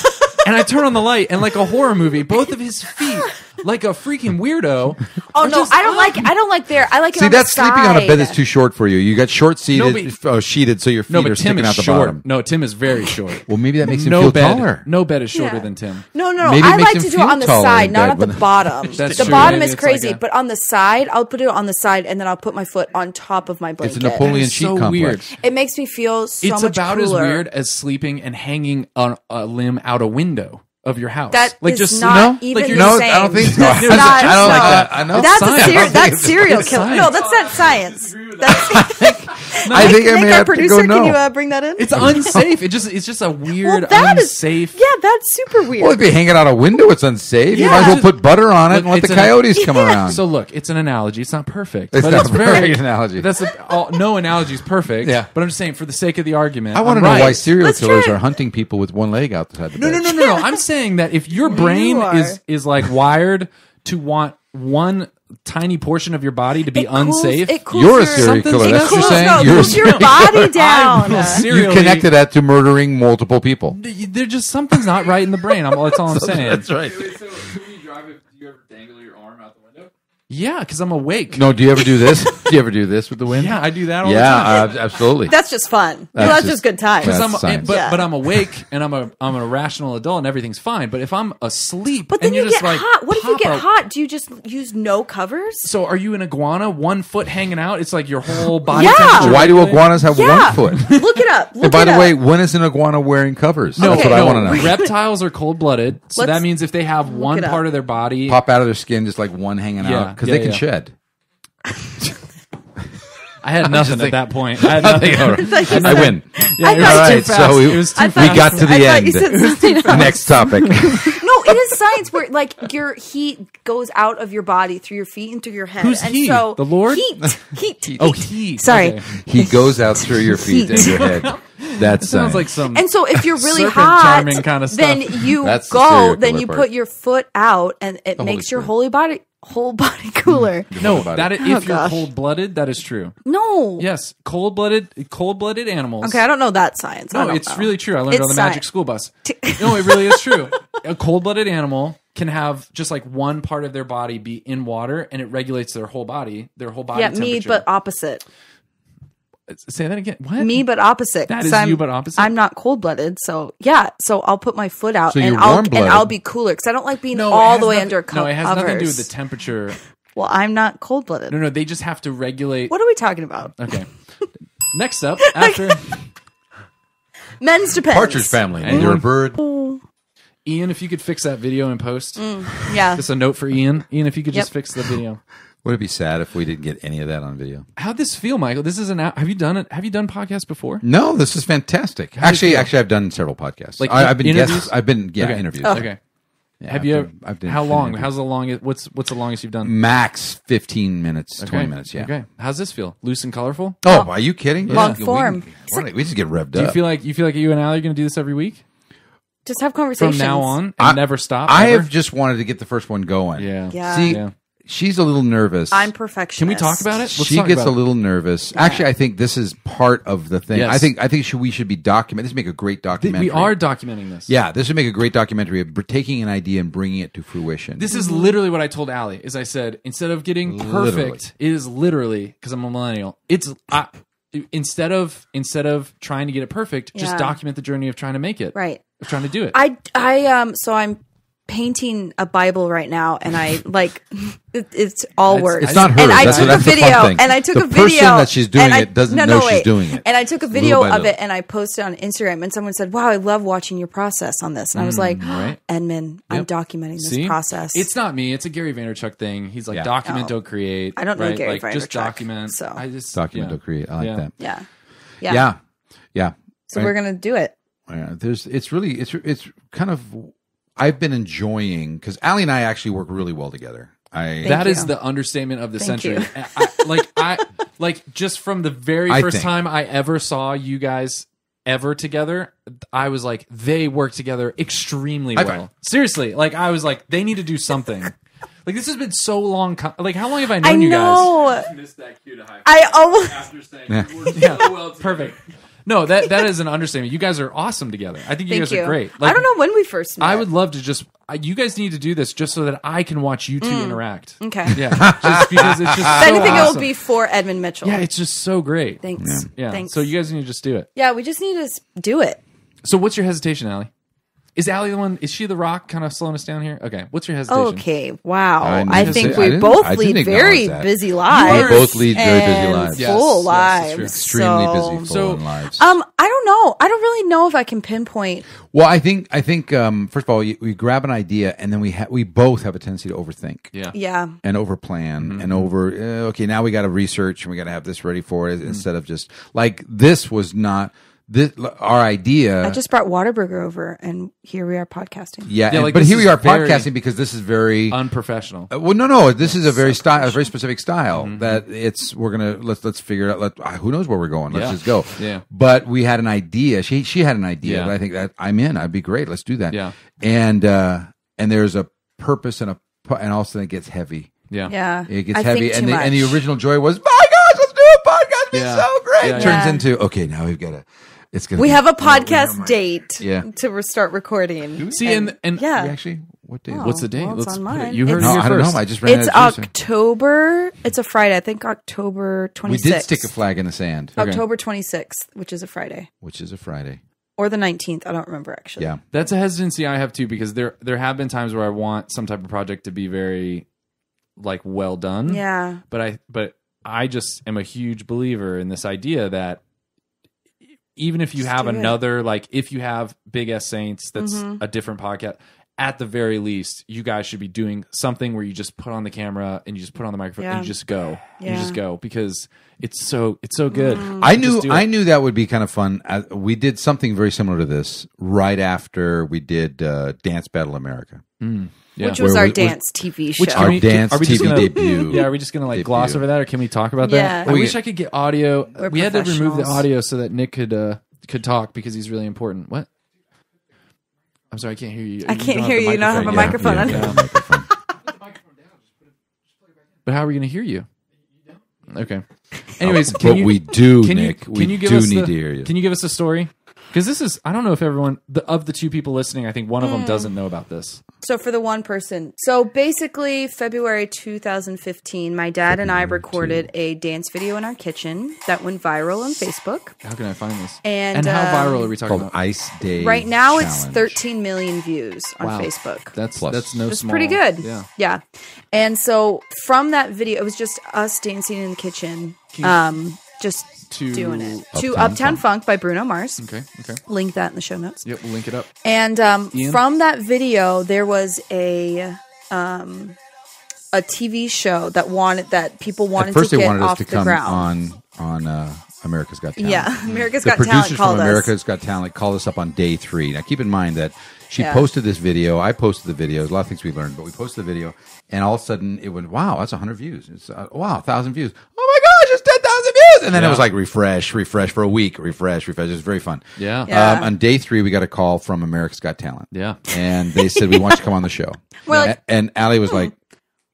And I turn on the light and like a horror movie, both of his feet, like a freaking weirdo. Oh are no, just I don't like. I don't like there. I like it. See, on the that's sleeping on a bed that's side. too short for you. You got short No, seated, but- sheeted, so your feet No, are but Tim sticking is out the short. bottom. No, Tim is very short. Well, maybe that makes him No feel bed. taller. No bed is shorter Yeah. than Tim. No. Maybe it I makes like him to do feel it on the taller side, in not bed at the when- bottom. That's the true. bottom Maybe is it's like crazy, a- but on the side, I'll put it on the side, and then I'll put my foot on top of my It's blanket. a Napoleon is sheet so complex. weird. It makes me feel so It's much about cooler. as weird as sleeping and hanging on a limb out a window of your house. That like is just not no? even like you're the No, same. I don't think so. That's I not, don't like no. that. I know. That's Science. a I don't think that's serial it's killer. science. No, that's not science. That's I think I Nick, may our have to producer, go no. can you bring that in? It's unsafe. It's just a weird, that is- unsafe. yeah, that's super weird. Well, if you hang it out a window, it's unsafe. You Yeah. might as well put butter on it Look, and let it's the an- coyotes come around. So look, it's an analogy. It's not perfect, It's but not it's a very perfect analogy. That's no analogy is perfect. Yeah. but I'm just saying for the sake of the argument, I want to I'm know right. why serial Let's killers try it. are hunting people with one leg outside the No, bed. no. I'm saying that if your brain are. is like wired to want one tiny portion of your body to be unsafe, It cools You're a your- serial killer. It That's what you're cools, saying. no, it You're a cools your serial body down. I'm You serially- connected that to murdering multiple people. There's just something's not right in the brain. That's all I'm saying. That's right. Wait, so when you drive it, do you ever dangle your arm out the window? Yeah, because I'm awake. No, do you ever do this? Do you ever do this with the wind? Yeah, I do that all the time. Yeah, absolutely. That's just fun. That's That's just good times. that's- I'm, science. but I'm awake and I'm a rational adult and everything's fine. But if I'm asleep But then and you you're get just like, hot. What if you pop get out- hot? Do you just use no covers? So are you an iguana, 1 foot hanging out? It's like your whole body. Yeah. temperature Why do regulated? iguanas have Yeah. 1 foot? Look it up. Look And by it the up. way, when is an iguana wearing covers? No, That's what I no, want to know. Reptiles are cold blooded, so Let's that means if they have one it up. part of their body, Pop out of their skin just like one hanging Yeah, out because yeah, they can yeah. shed. I had nothing at that point. I had Nothing. nothing. All right. Yeah, I it was- win. Yeah, it was I thought too you- fast. so we- it was too I fast. thought We got to I the thought end. you said something else. Next topic. No, it is science where like your heat goes out of your body through your feet and through your head. Who's and he? So The Lord? Heat. Oh, heat. Sorry. Okay. He goes out through your feet and your head. That's Sounds science. like some. And so if you're really Serpent hot, charming kinda stuff. then you That's the go, serial then killer you part. put your foot out, and it The Holy makes your Spirit. whole body cooler. no, about that it. if you're gosh. cold blooded, that is true. No. Yes, cold blooded animals. Okay, I don't know that science. I No, don't it's know. really true. I learned it It's on the Magic science. School Bus. No, it really is true. A cold-blooded animal can have just like one part of their body be in water, and it regulates their whole body. Their whole body. Yeah, me, temperature. but opposite. Say that again. What? Me, but opposite. That 'cause is you, but opposite? I'm not cold blooded, so yeah. So I'll put my foot out, So and you're I'll warm-blooded. be cooler because I don't like being No, it all has the way nothing- under. No, it has covers. nothing to do with the temperature. Well, I'm not cold blooded. No, they just have to regulate. What are we talking about? Okay. Next up, after Men's depends. Partridge Family. Hey. You're a bird. Ian, if you could fix that video in post, Yeah. just a note for Ian. Ian, if you could just Yep. fix the video. Would it be sad if we didn't get any of that on video? How'd this feel, Michael? This is an. Have you done it? Have you done podcasts before? No, this is fantastic. How do you Actually, feel? I've done several podcasts. Like I've been interviews? guests. I've been Okay. interviews. Okay. Yeah, Have I've you? done- I've done How long? interviews. How's the longest? What's the longest you've done? Max 15 minutes, 20 Okay. minutes. Yeah. Okay. How's this feel? Loose and colorful? Oh, are you kidding? Long We- form. We just get revved Do you up. feel like you and Allie are going to do this every week Just have from conversations. now on and I- never stop? I ever? have just wanted to get the first one going. Yeah. Yeah. See, Yeah. she's a little nervous. I'm perfectionist. Can we talk about it? Let's She talk gets about a little nervous. Actually, I think this is part of the thing. Yes. I think we should be document. This would make a great documentary. We are documenting this. Yeah, this would make a great documentary of taking an idea and bringing it to fruition. This is literally what I told Allie. Is I said instead of getting perfect, Literally. it is literally because I'm a millennial. Instead of trying to get it perfect, just Yeah. document the journey of trying to make it. Right. Of trying to do it. So I'm painting a Bible right now, and I like it's all It's- words. It's not her. And I That's- took that's a the fun video, thing. and I took The a video. person that she's doing and I- it doesn't no, know no, she's wait. doing it. And I took a Little video by of little. it, and I posted on Instagram, and someone said, "Wow, I love watching your process on this." And I was like, right. "Edmund, I'm Yep. documenting this See? process." It's not me. It's a Gary Vaynerchuk thing. He's like Yeah. document, Oh. don't create. I don't know right? Gary like, Just Vaynerchuk, document. so- I just document yeah. to create. I like Yeah. that. yeah, Yeah. So we're gonna do it. Yeah, it's really kind of I've been enjoying because Allie and I actually work really well together. That is you. the understatement of the Thank century. you. Like just from the very I first think. time I ever saw you guys ever together, I was like, they work together extremely High well. five. Seriously, like I was like, they need to do something. Like this has been so long. Like how long have I known I you guys? know. Missed that cue to high five. I almost. After saying Yeah. we worked so well together. Perfect. No, that is an understatement. You guys are awesome together. I think you Thank guys you. are great. I don't know when we first met. I would love to just. You guys need to do this just so that I can watch you two interact. Okay. Yeah, just because it's just. If so anything, it awesome. will be for Edmund Mitchell. Yeah, it's just so great. Thanks. Yeah. Thanks. So you guys need to just do it. Yeah, we just need to do it. So what's your hesitation, Allie? Is Allie the one? Is she the rock kind of slowing us down here? Okay. What's your hesitation? Okay. Wow. I I didn't think say- I we didn't- both I lead didn't very acknowledge that. busy lives. We both lead very busy and lives. Yes, Full yes, lives. it's true. Extremely So- busy, full in lives. I don't know. I don't really know if I can pinpoint. Well, I think first of all, we grab an idea and then we both have a tendency to overthink. Yeah. Yeah. And over plan and over. Okay, now we got to research and we got to have this ready for it instead of just like this was not this our idea. I just brought Whataburger over, and here we are podcasting. yeah, Yeah, and- like, but this here we is are very podcasting because this is very. Unprofessional. Well, no. This is a very specific style that we're gonna let's figure it out. Who knows where we're going? Let's Yeah. just go. Yeah. But we had an idea. She had an idea. Yeah. But I think that I'm in. I'd be great. Let's do that. Yeah. And there's a purpose and all of a sudden it gets heavy. Yeah. Yeah. It gets I heavy, think and too the much. original joy was, my gosh, let's do a podcast. It's Yeah. so great. Yeah. Turns Yeah. into okay. Now we've got to. It's gonna. We be- have a oh, podcast date Yeah. to start recording. See, and yeah. We actually, what day? what's the date? Well, it's on put it- mine. You heard it No, here I don't first. know. I just ran It's out of juice. October. It's a Friday. I think October 26th. We did stick a flag in the sand, Okay. October 26th, which is a Friday. which is a Friday. Or the 19th. I don't remember actually. Yeah. That's a hesitancy I have too, because there have been times where I want some type of project to be very like well done. Yeah. But I just am a huge believer in this idea that even if you have do it. another, like if you have Big S Saints, that's a different podcast. At the very least, you guys should be doing something where you just put on the camera and you just put on the microphone and Yeah. you just go. You Yeah. just go because it's so good. I Just do it. knew that would be kind of fun. We did something very similar to this right after we did Dance Battle America. Yeah. Which was Where our was- dance TV show. Which can Our we- dance are we just TV gonna- debut. Yeah, are we just gonna like Debut. gloss over that, or can we talk about Yeah. that? I wish I could get audio. We're We had to remove the professionals. audio so that Nick could talk because he's really important. What? I'm sorry, I can't hear you. I can't hear you. You don't have a Yeah, microphone. yeah, on. yeah, microphone. But how are we going to hear you? Okay. Anyways, But we do, can Nick. You, We can you give do us need the, to hear you. Can you give us a story? Because this is, I don't know if everyone, of the two people listening, I think one of them doesn't know about this. So for the one person. So basically February 2015, my dad and I recorded a dance video in our kitchen that went viral on Facebook. How can I find this? And, how viral are we talking Called about? Ice Day. Right now it's Challenge. 13 million views on Wow. Facebook. That's Plus. no It's small. pretty good. Yeah. Yeah. And so from that video, it was just us dancing in the kitchen, just To doing it. Uptown To Uptown Funk. Funk by Bruno Mars. Okay. Link that in the show notes. Yep, we'll link it up. And Ian? from that video, there was a TV show that people wanted At first, to they get wanted us off to the come ground. on America's Got Talent. Yeah, America's The Got Talent producers called from us. America's Got Talent called us up on day 3. Now, keep in mind that she Yeah. posted this video. I posted the videos. A lot of things we learned, but we posted the video, and all of a sudden it went, wow, that's 100 views. It's wow, 1,000 views. Oh my gosh, it's 10,000 views! And then it Yeah. was like refresh for a week, refresh. It was very fun. Yeah. Yeah. On day 3, we got a call from America's Got Talent. Yeah. And they said, we want you to come on the show. We're like, and Allie was like,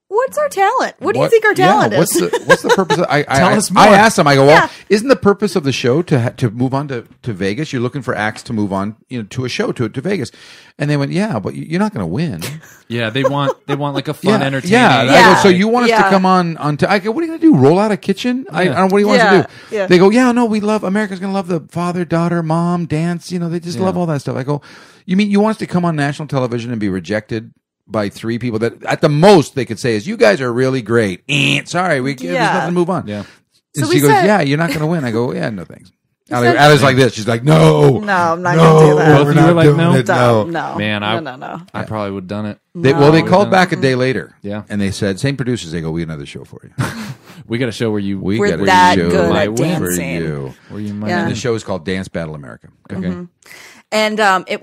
What's our talent? What do you think our talent yeah, is? What's the purpose of Tell us more. I asked them, I go, well, Yeah. isn't the purpose of the show to move on to Vegas? You're looking for acts to move on, to a show, to Vegas. And they went, yeah, but you're not going to win. Yeah, they want like a fun, entertaining. Yeah. I Yeah. go, so you want us to Yeah. come on I go, what are you going to do? Roll out a kitchen? I don't know, what do you want us Yeah. to do? Yeah. They go, yeah, no, we love, America's going to love the father, daughter, mom, dance. They just love all that stuff. I go, you mean you want us to come on national television and be rejected by 3 people that at the most they could say is, you guys are really great. Sorry, there's Yeah. nothing to move on. Yeah. And So she we goes, said- yeah, you're not going to win. I go, yeah, no thanks. said- Allie's like this. She's like, no. No, I'm not gonna do that. Both we're of you not were like, doing no? it, No. Man, no. I probably would have done it. Well, they No. called back a day later. Yeah. And they said, same producers, they go, we have another show for you. We got to show where you We're got a that show good at for dancing. you. where you might. Yeah. And the show is called Dance Battle America. Okay. And it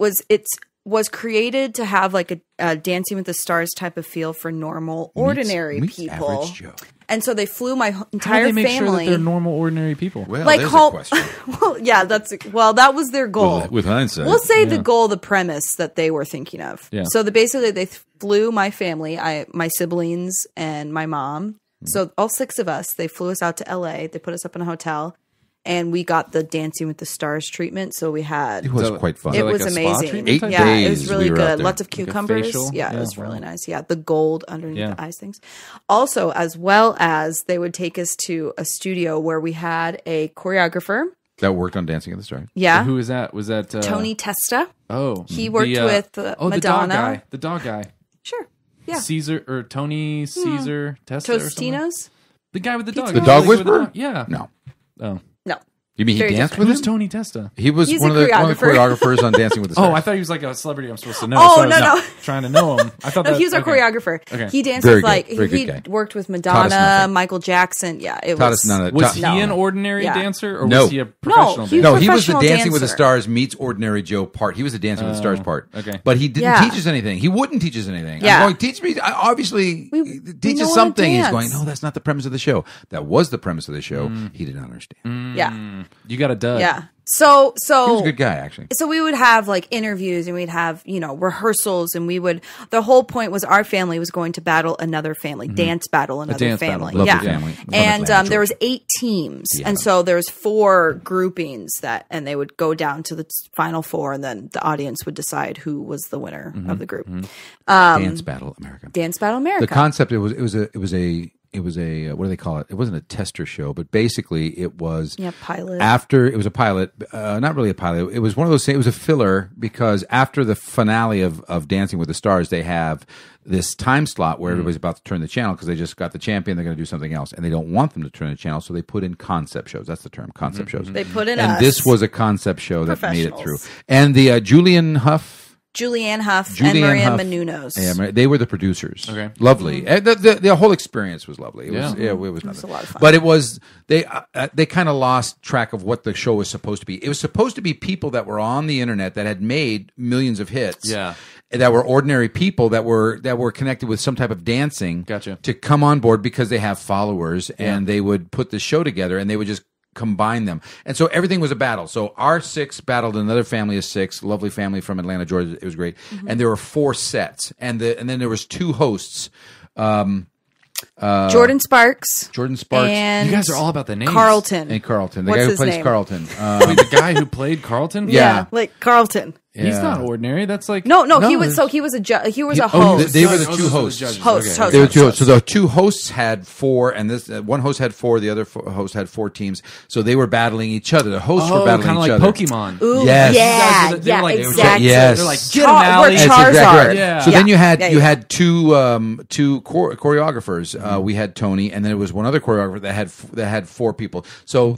was created to have like a Dancing with the Stars type of feel for normal, ordinary Meets people. Average Joe. And so they flew my How do entire they make sure that family. they're normal, ordinary people? Well, like there's home. a question. Well, yeah, that was their goal. With hindsight. We'll say the goal, the premise that they were thinking of. Yeah. So basically they flew my family, my siblings and my mom. So all 6 of us, they flew us out to LA. They put us up in a hotel, and we got the Dancing with the Stars treatment. So we had It was quite fun. it like was a spa amazing. treatment Eight type Yeah, days it was really we were out good. there. Lots of cucumbers. facial? Yeah, Yeah, it was wow. really nice. Yeah, the gold underneath Yeah. the eyes things. Also, as well as they would take us to a studio where we had a choreographer. That worked on Dancing with the Stars. Yeah, Who is that? Was that Tony Testa. Oh, He worked with the dog Madonna. guy. The dog guy. Sure. Yeah. Caesar or Tony Caesar Testa or something? Tostinos. The guy with the dog. The He dog was with whisperer? Yeah. No. Oh. No. You mean he Very danced different. with Who's him? Tony Testa? He was He's one a of the choreographer. choreographers on Dancing with the Stars. Oh, I thought he was like a celebrity I'm supposed to know. Oh, so I was no, not no. trying to know him. I thought No, that, he was our okay. choreographer. Okay. He danced Very with good. Very he good guy. worked with Taught us Madonna, nothing. Michael Jackson. Yeah, it Taught was. us none of Was he taught- an ordinary Yeah. dancer or No. was he a professional he was dancer? No, he was the professional Dancing with the dancer. Stars meets Ordinary Joe part. He was the Dancing with the Stars part. okay. But he didn't Yeah. teach us anything. He wouldn't teach us anything. Yeah. I'm going, teach me. Obviously, We teach know us how to something. He's dance. going, no, that's not the premise of the show. That was the premise of the show. He did not understand. Yeah, You got a dud. yeah. So He was a good guy, actually. So we would have like interviews and we'd have, rehearsals, and the whole point was our family was going to battle another family, dance battle another dance battle. family. Lovely Yeah. family. From And Atlanta, there was Georgia. 8 teams. Yeah. And so there was 4 groupings and they would go down to the final 4, and then the audience would decide who was the winner of the group. Dance Battle America. Dance Battle America. The concept it was a what do they call it? It wasn't a tester show, but basically it was pilot. After it was a pilot, not really a pilot. It was one of those things. It was a filler because after the finale of Dancing with the Stars, they have this time slot where everybody's about to turn the channel because they just got the champion. They're going to do something else, and they don't want them to turn the channel, so they put in concept shows. That's the term, concept shows. They put in and us. this was a concept show that made it through. Professionals. And the Julianne Huff. Julianne Huff and Julianne Maria Huff. Menounos. Yeah, they were the producers. Okay. Lovely. And the whole experience was lovely. It was it was nothing. a lot of fun. But it was they kind of lost track of what the show was supposed to be. It was supposed to be people that were on the internet that had made millions of hits. Yeah. That were ordinary people that were connected with some type of dancing. Gotcha. To come on board because they have followers and they would put the show together and they would just combine them. And so everything was a battle. So our 6 battled another family of 6, lovely family from Atlanta, Georgia. It was great. And there were 4 sets. And then there was 2 hosts. Jordan Sparks. Jordan Sparks And You guys are all about the names. Carlton. and Carlton. The What's guy who his plays name? Carlton. Wait, the guy who played Carlton? Yeah. Like Carlton. He's Yeah. not ordinary. That's like No, No, he was. there's- So he was a he was a Oh, host. they were the Oh, 2 those are the hosts. judges. Host, Okay. host. They were 2 hosts. So the 2 hosts had 4, and this one host had 4. The other host had 4 teams. So they were battling each other. The hosts were battling kind of each like other. Pokemon. Ooh, Yes. yeah, They were like- exactly. Yes. They're like, get Char- him, we're Allie. That's Charizard. exactly right. Yeah. So then you had Yeah, you yeah. had two choreographers. We had Tony, and then there was one other choreographer that had 4 people. So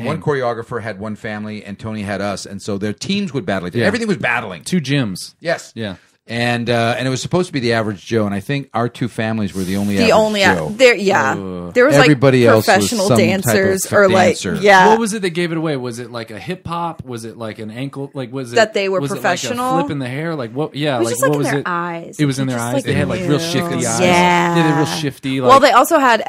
one choreographer had one family, and Tony had us, and so their teams would battle. Yeah. Everything was battling. 2 gyms. Yes. Yeah. And it was supposed to be the average Joe, and I think our 2 families were the only The average only Joe. there, there was Everybody like else was professional some type dancers of or like dancer. What was it that gave it away? Was it like a hip hop? Was it like an ankle? Like was it That they were was professional? It like a flip in the hair? Like what? Yeah, It was like just what like in was their it? eyes. It was in their Just eyes. like They had like real shifty eyes. Yeah. They had real shifty. Like, Well, they also had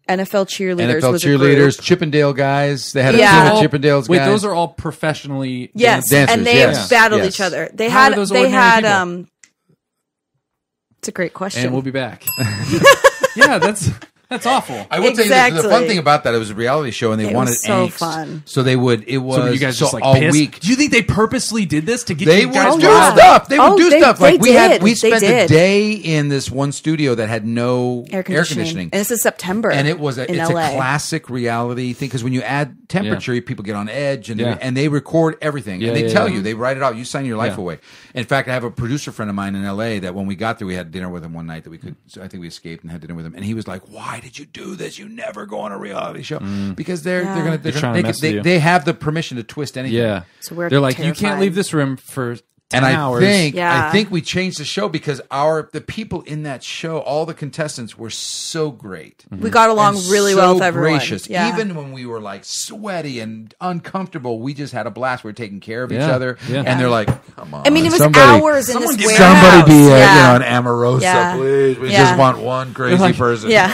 NFL cheerleaders. NFL was a group. cheerleaders, Chippendale guys. They had a Yeah. team of Chippendales wait, guys. those are all professionally Yes, Dancers, and they yes, battled yes. each other. They How had are those they ordinary had people? It's a great question. And we'll be back. Yeah, that's awful. I will tell you Exactly. the fun thing about that, it was a reality show, and they It wanted was so angst. fun. So they would. It was So were you guys just like all pissed? week. Do you think they purposely did this to get They you would guys? do yeah. riled up? stuff. They would do they- stuff. Like they did. we They spent a did. day in this one studio that had no air conditioning. And this is September. And it was in it's LA. a classic reality thing because when you add temperature, people get on edge and Yeah. and they record everything Yeah, and they yeah, tell yeah. you, they write it out. You sign your life Yeah. away. In fact, I have a producer friend of mine in LA that when we got there, we had dinner with him one night that we could. So I think we escaped and had dinner with him, and he was like, "Why did you do this? You never go on a reality show because they're gonna They're trying to mess with you. they have the permission to twist anything." Yeah. So we're They're like, you can't terrified. leave this room for 10 And hours. Yeah. I think we changed the show because the people in that show, all the contestants were so great. We got along And really so well with everyone. gracious. Yeah. Even when we were like sweaty and uncomfortable, we just had a blast. We were taking care of each Yeah. other. Yeah. And they're like, come on. I mean, it was somebody- hours in this someone get- warehouse. Somebody be yeah. an Amorosa, Yeah. please. We Yeah. just want one crazy person. Yeah.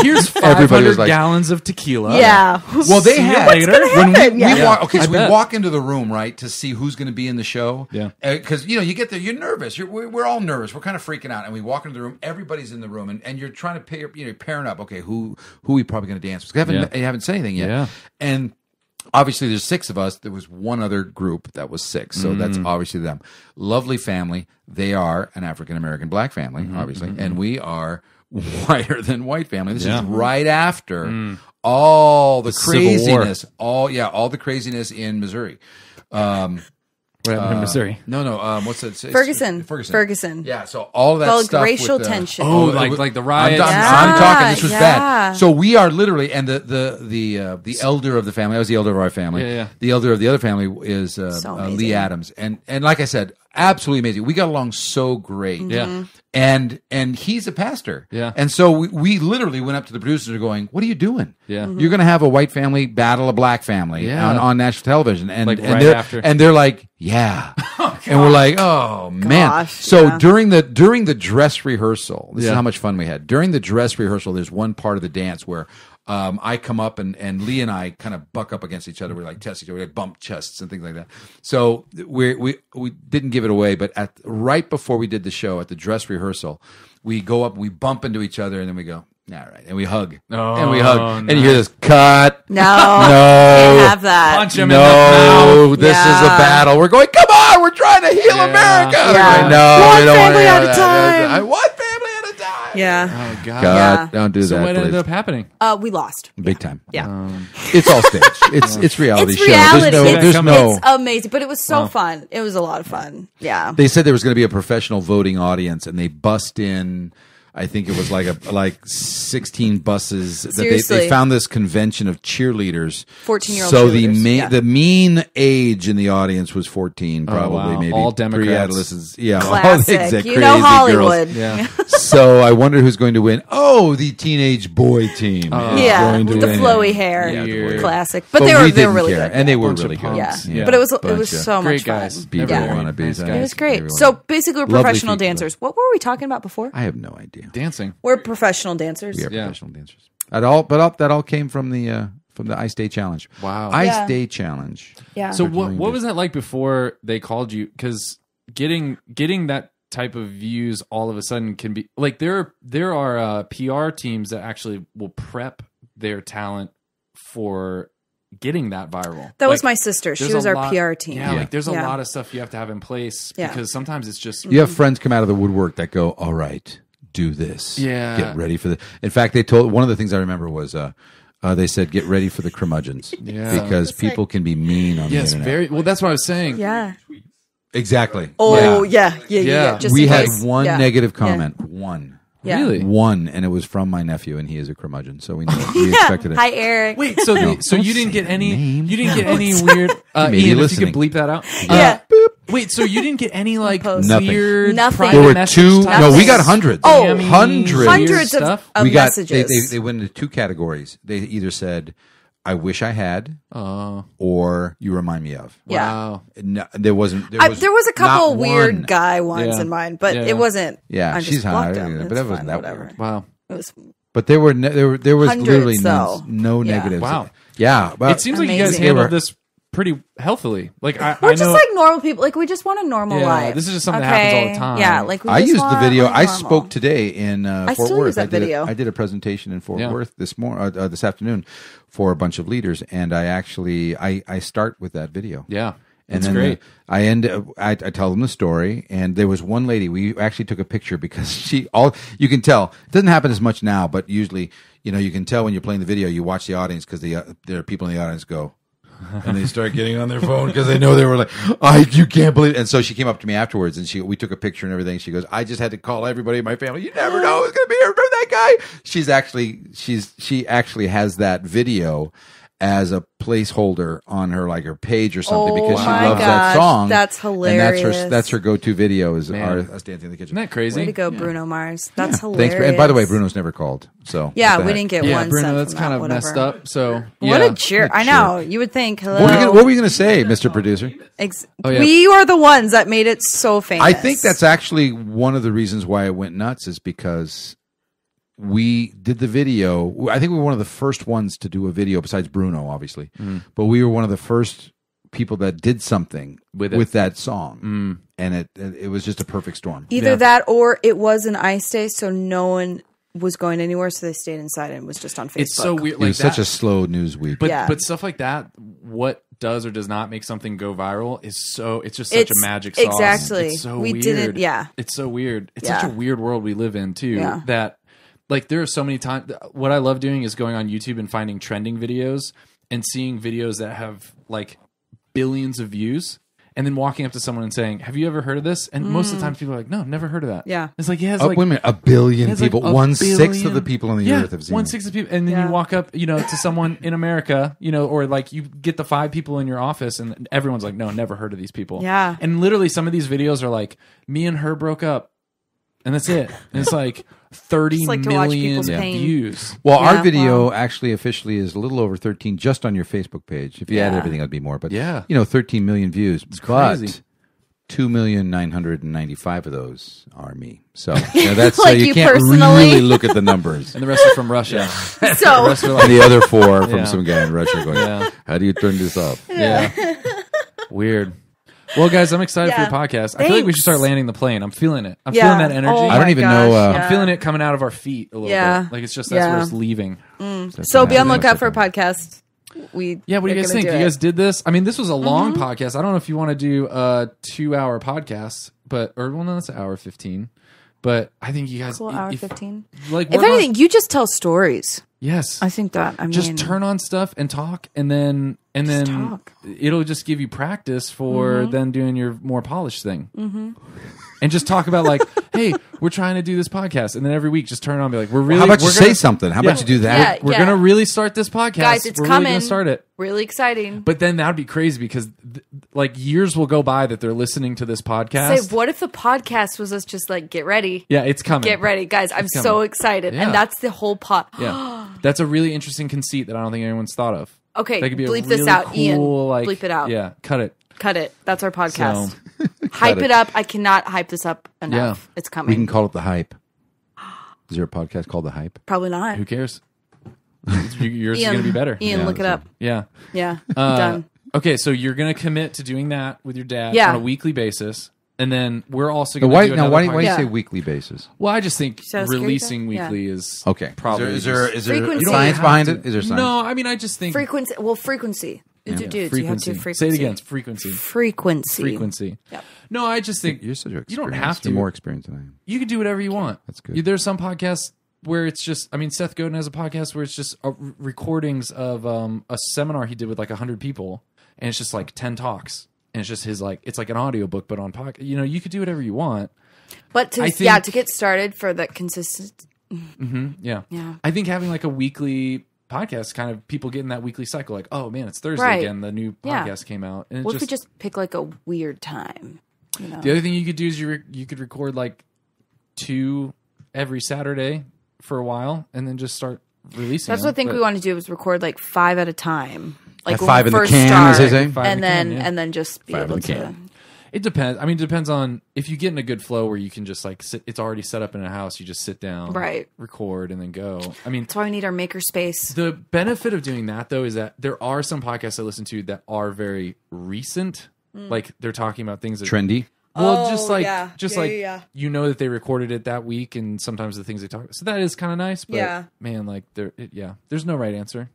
Here's Everybody 500 was like- gallons of tequila. Yeah. Well, they See you had later. when we Yeah. walk. Okay, I so we bet. walk into the room, right, to see who's going to be in the show. Yeah. Because you get there, you're nervous. We're all nervous. We're kind of freaking out, and we walk into the room. Everybody's in the room, and you're trying to pay. Pairing up. Okay, who are we probably going to dance with? 'Cause you haven't said anything yet. Yeah. And obviously, there's 6 of us. There was one other group that was 6, so that's obviously them. Lovely family. They are an African American black family, obviously, and we are whiter than white family. This is right after all the Civil War. craziness, all the craziness in Missouri. What happened in Missouri? No. What's that? Ferguson. Yeah. So all of that Well, stuff. racial with the, tension. Oh, it like was- the riots. I'm talking. This was Yeah. bad. So we are literally, and the elder of the family. I was the elder of our family. Yeah. The elder of the other family is So amazing. Lee Adams, and like I said, absolutely amazing. We got along so great. Yeah. And he's a pastor. Yeah. And so we literally went up to the producers and going, "What are you doing? Yeah. You're going to have a white family battle a black family Yeah. on national television." And Like and right they're after. and they're like, "Yeah." And we're like, "Oh man!" Gosh, So yeah. during the dress rehearsal, this is Yeah. how much fun we had. During the dress rehearsal, there's one part of the dance where I come up and Lee and I kind of buck up against each other. We like test each other. We like bump chests and things like that. So we didn't give it away, but right before we did the show at the dress rehearsal, we go up, we bump into each other, and then we go, "All right," and we hug, and we hug, and you hear this cut. No. No. Can't have that. Punch him in the No, mouth. this is a Yeah. battle. We're going, come on, we're trying to heal America. Yeah. They're like, no, One we don't family want to at have a that. time. One family at a time. Yeah. Oh God. God, Yeah. don't do So that, what ended please. up happening? We lost. Big time. Yeah. It's all stage. It's reality It's show. reality. There's no. It's amazing, but it was so fun. It was a lot of fun. Yeah. They said there was going to be a professional voting audience, and they bust in. I think it was like 16 buses. That they Seriously. found this convention of cheerleaders. 14-year-old So cheerleaders, the mean age in the audience was 14, probably wow. maybe All Democrats. pre-adolescents. Yeah, all Classic. exact You know crazy Hollywood. girls. Yeah. So I wonder who's going to win. Oh, the teenage boy team. is Yeah, going to with the win. flowy hair. Yeah, the flowy hair. Classic. But we they were didn't really care. good. And they were Bunch of really good. punks. Yeah. But it was Bunch of so Great much guys. fun. people Yeah. wannabes. Nice guys. It was great. Everyone. So basically, we're Lovely professional people. dancers. What were we talking about before? I have no idea. Dancing. We're professional dancers. We are Yeah. professional dancers. That all came from the Ice Day Challenge. Wow. Ice Yeah. Day Challenge. Yeah. So what was that like before they called you? Because getting that type of views all of a sudden can be like there are PR teams that actually will prep their talent for getting that viral. That was Like, my sister. She there's was a our lot- PR team. Yeah, like there's a Yeah. lot of stuff you have to have in place Yeah. because sometimes it's just You have friends come out of the woodwork that go, "All right, do this. Yeah. Get ready for the." In fact, they told one of the things I remember was they said, "Get ready for the curmudgeons," Yeah. because people can be mean on yes, the internet. very well. That's what I was saying. Yeah. Exactly. Oh, Yeah. yeah. Just We in had case. one Yeah. negative comment. One. Yeah. Really? One, and it was from my nephew, and he is a curmudgeon, so we expected it. Hi, Eric. Wait, so No, so don't you didn't say get any names. you didn't get any weird Maybe Ian, if listening. you could bleep that out. Yeah. Wait, so you didn't get any like Post. Nothing. weird Nothing. private There were message two. type No, we Nothing. got hundreds. Oh, Spammy, hundreds. weird Hundreds of stuff. of we got. messages. They went into two categories. They either said, "I wish I had," Oh, or "You remind me of." Yeah. wow. No, there wasn't. there was a couple not weird one. guy ones Yeah. in mine, but Yeah. it wasn't. Yeah, I just she's high, blocked them. but It's that wasn't fine, that whatever. weird. Wow. It was But there was Hundreds, literally though. no Yeah. negatives. Wow. Yeah, but It seems like you guys Amazing. handled They were- this pretty healthily. Like I we're I just know, like normal people. Like we just want a normal Yeah, life. this is just something that happens all the time. Yeah, like we I just used the want, video. like, I normal. spoke today in Fort still Worth. use that video. I did a presentation in Fort Yeah. Worth this afternoon for a bunch of leaders, and I start with that video. yeah. And That's then great. I tell them the story, and there was one lady. We actually took a picture because you can tell it doesn't happen as much now, but usually you can tell when you're playing the video. You watch the audience because there are people in the audience go. And they start getting on their phone because they know they were like, you can't believe it. And so she came up to me afterwards and we took a picture and everything. She goes, I just had to call everybody in my family. You never know who's going to be here. Remember that guy? She actually has that video as a placeholder on her page or something because she my loves that gosh, song. that's And hilarious. that's her go-to video is Man. us dancing in the kitchen. Isn't that crazy? Way to go, Bruno Mars. That's hilarious. Thanks. And by the way, Bruno's never called. So Yeah, what the we heck? didn't get Yeah, one. Bruno, cent that's from kind that, of whatever. messed up. So What yeah. a jerk! I know. You would think. Hello. What were you going to say, Mr. Producer? Oh, yeah. We are the ones that made it so famous. I think that's actually one of the reasons why it went nuts is because we did the video. I think we were one of the first ones to do a video, besides Bruno, obviously. But we were one of the first people that did something with that song, and it was just a perfect storm. Either that or it was an ice day, so no one was going anywhere, so they stayed inside and was just on Facebook. It's so weird. It was such a slow news week. But stuff like that, what does or does not make something go viral is it's just such a magic sauce. Exactly. It's so we weird. didn't. Yeah. It's so weird. It's such a weird world we live in too. Yeah. That like there are so many times. What I love doing is going on YouTube and finding trending videos and seeing videos that have like billions of views. And then walking up to someone and saying, "Have you ever heard of this?" And most of the time, people are like, "No, never heard of that." Yeah, it's like, yeah, it's wait a minute, 1 billion people, like 1/6 of the people on the earth have seen 1/6 of people, and then you walk up, to someone in America, or like you get the 5 people in your office, and everyone's like, "No, never heard of these people." Yeah, and literally, some of these videos are like, "Me and her broke up," and that's it. And it's like 30 million views. Well, our video actually officially is a little over 13 just on your Facebook page. If you add everything, it'd be more. But 13 million views. It's crazy. 2,995,000 of those are me. So that's like you can't personally? really look at the numbers. And the rest are from Russia. So and the other 4 from some guy in Russia going, "How do you turn this off?" Yeah, weird. Well, guys, I'm excited for your podcast. I feel like we should start landing the plane. I'm feeling it. I'm feeling that energy. Oh I don't even know. I'm feeling it coming out of our feet a little bit. Like it's just that's where it's leaving. So be on the lookout for a podcast. What do you guys think? You guys did this? I mean, this was a long podcast. I don't know if you want to do a 2-hour podcast, no, that's an hour 15. But I think you guys, hour 15. Like, if anything, you just tell stories. Yes, I think that. Just turn on stuff and talk, and then talk. It'll just give you practice for then doing your more polished thing. And just talk about like, hey, we're trying to do this podcast, and then every week just turn it on and be like, how about you say something? How about you do that? We're gonna really start this podcast, guys. It's we're coming. Really gonna start it. Really exciting. But then that'd be crazy because like years will go by that they're listening to this podcast. Say, what if the podcast was us just like, get ready? Yeah, it's coming. Get ready, guys. I'm so excited, and that's the whole pot. Yeah, that's a really interesting conceit that I don't think anyone's thought of. Okay, that could be bleep a really this out, cool, Ian. Like, bleep it out. Yeah, cut it. Cut it. That's our podcast. So, hype it up. I cannot hype this up enough. It's coming. We can call it The Hype. Is there a podcast called The Hype? Probably not. Who cares? Yours is going to be better. Ian, look it up. Yeah. Yeah. Done. Okay, so you're going to commit to doing that with your dad on a weekly basis. And then we're also going to do another why do you say weekly basis? Well, I just think Sounds releasing weekly is okay. Probably Is there frequency. science behind it? Is there science? No, I mean I just think frequency. Well, frequency. Dude, frequency. you have to frequency. Say it again. Frequency. Frequency. Yep. No, I just think you're such an you don't have to. You're more experienced than I am. You can do whatever you want. That's good. There's some podcasts where it's just. I mean, Seth Godin has a podcast where it's just recordings of a seminar he did with like 100 people, and it's just like 10 talks, and it's just his like it's like an audiobook but on podcast. You could do whatever you want. But to get started for that consistent. Yeah. Yeah. I think having like a weekly podcast, kind of people getting that weekly cycle, like, oh man, it's Thursday again. The new podcast came out. And what if we just pick like a weird time? The other thing you could do is you could record like 2 every Saturday for a while, and then just start releasing. That's what I think we want to do is record like 5 at a time, like when 5 in the can, as they say, and then just be able to. It depends. I mean, it depends on if you get in a good flow where you can just like sit. It's already set up in a house. You just sit down, record, and then go. I mean, that's why we need our maker space. The benefit of doing that, though, is that there are some podcasts I listen to that are very recent. Like they're talking about things that trendy. Well, you know that they recorded it that week, and sometimes the things they talk about. So that is kind of nice. But man, like there's no right answer.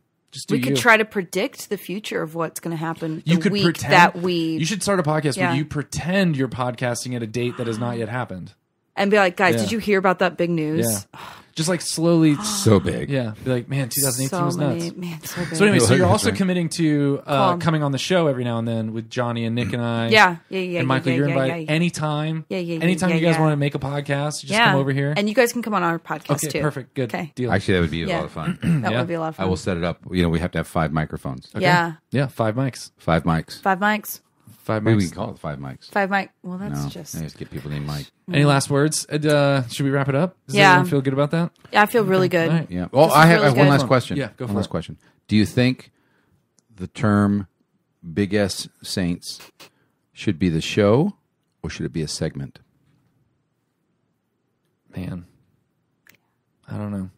We could try to predict the future of what's going to happen. You could pretend You should start a podcast where you pretend you're podcasting at a date that has not yet happened, and be like, "Guys, did you hear about that big news?" Yeah. Just like slowly, so big. Yeah, be like, man, 2018 was nuts. Man, so big. So anyway, so you're also committing to coming on the show every now and then with Johnny and Nick and I. Yeah. And Michael, you're invited anytime. Anytime you guys want to make a podcast, you just come over here. And you guys can come on our podcast too. Perfect. Good. Okay. Deal. Actually, that would be a lot of fun. That would be a lot of fun. I will set it up. We have to have 5 microphones. Okay. Yeah. Yeah. 5 mics. 5 mics. 5 mics. 5 mics. Maybe we can call it 5 mics. 5 mic. Well, that's I just get people named Mike. Any last words? Should we wrap it up? Does everyone feel good about that? Yeah, I feel really good. Right. Yeah. Well, I have one last question. Yeah, go for it. One last question. Do you think the term Big S Saints should be the show, or should it be a segment? Man, I don't know.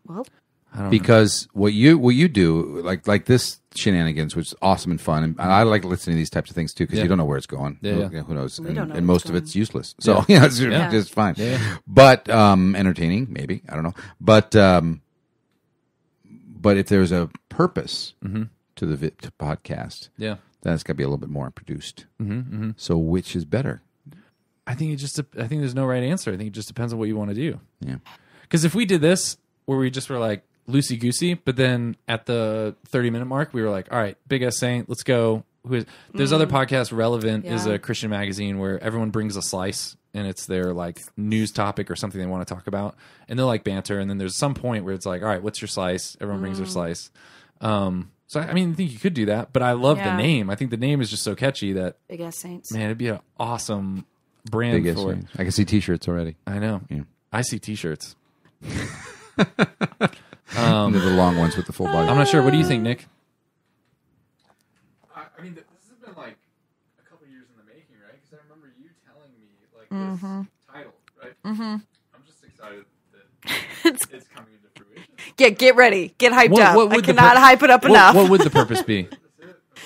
Well, I don't know. Because what you do, like this shenanigans, which is awesome and fun, and I like listening to these types of things too, because you don't know where it's going. Yeah. Who knows? We don't know and where most it's of it's going. useless. So it's just fine. Yeah. But entertaining, maybe, I don't know. But if there's a purpose to the podcast, Yeah. then it's got to be a little bit more produced. So which is better? I think there's no right answer. I think it just depends on what you want to do. Yeah. Because if we did this where we just were like loosey goosey, but then at the 30-minute mark we were like, all right, Big S Saint, let's go. There's other podcasts. Relevant is a Christian magazine where everyone brings a slice and it's their like news topic or something they want to talk about, and they'll like banter. And then there's some point where it's like, all right, what's your slice? Everyone brings their slice. So I mean, I think you could do that, but I love the name. I think the name is just so catchy that Big Ass Saints. man, it'd be an awesome brand Big for it. I can see T-shirts already. I know. Yeah. I see T-shirts. The long ones with the full body. I'm not sure. What do you think, Nick? I mean, this has been like a couple years in the making, right? Because I remember you telling me like this title, right? I'm just excited that it's coming into fruition. Yeah, get ready. Get hyped What- up. what I would the cannot hype it up enough. What would the purpose be?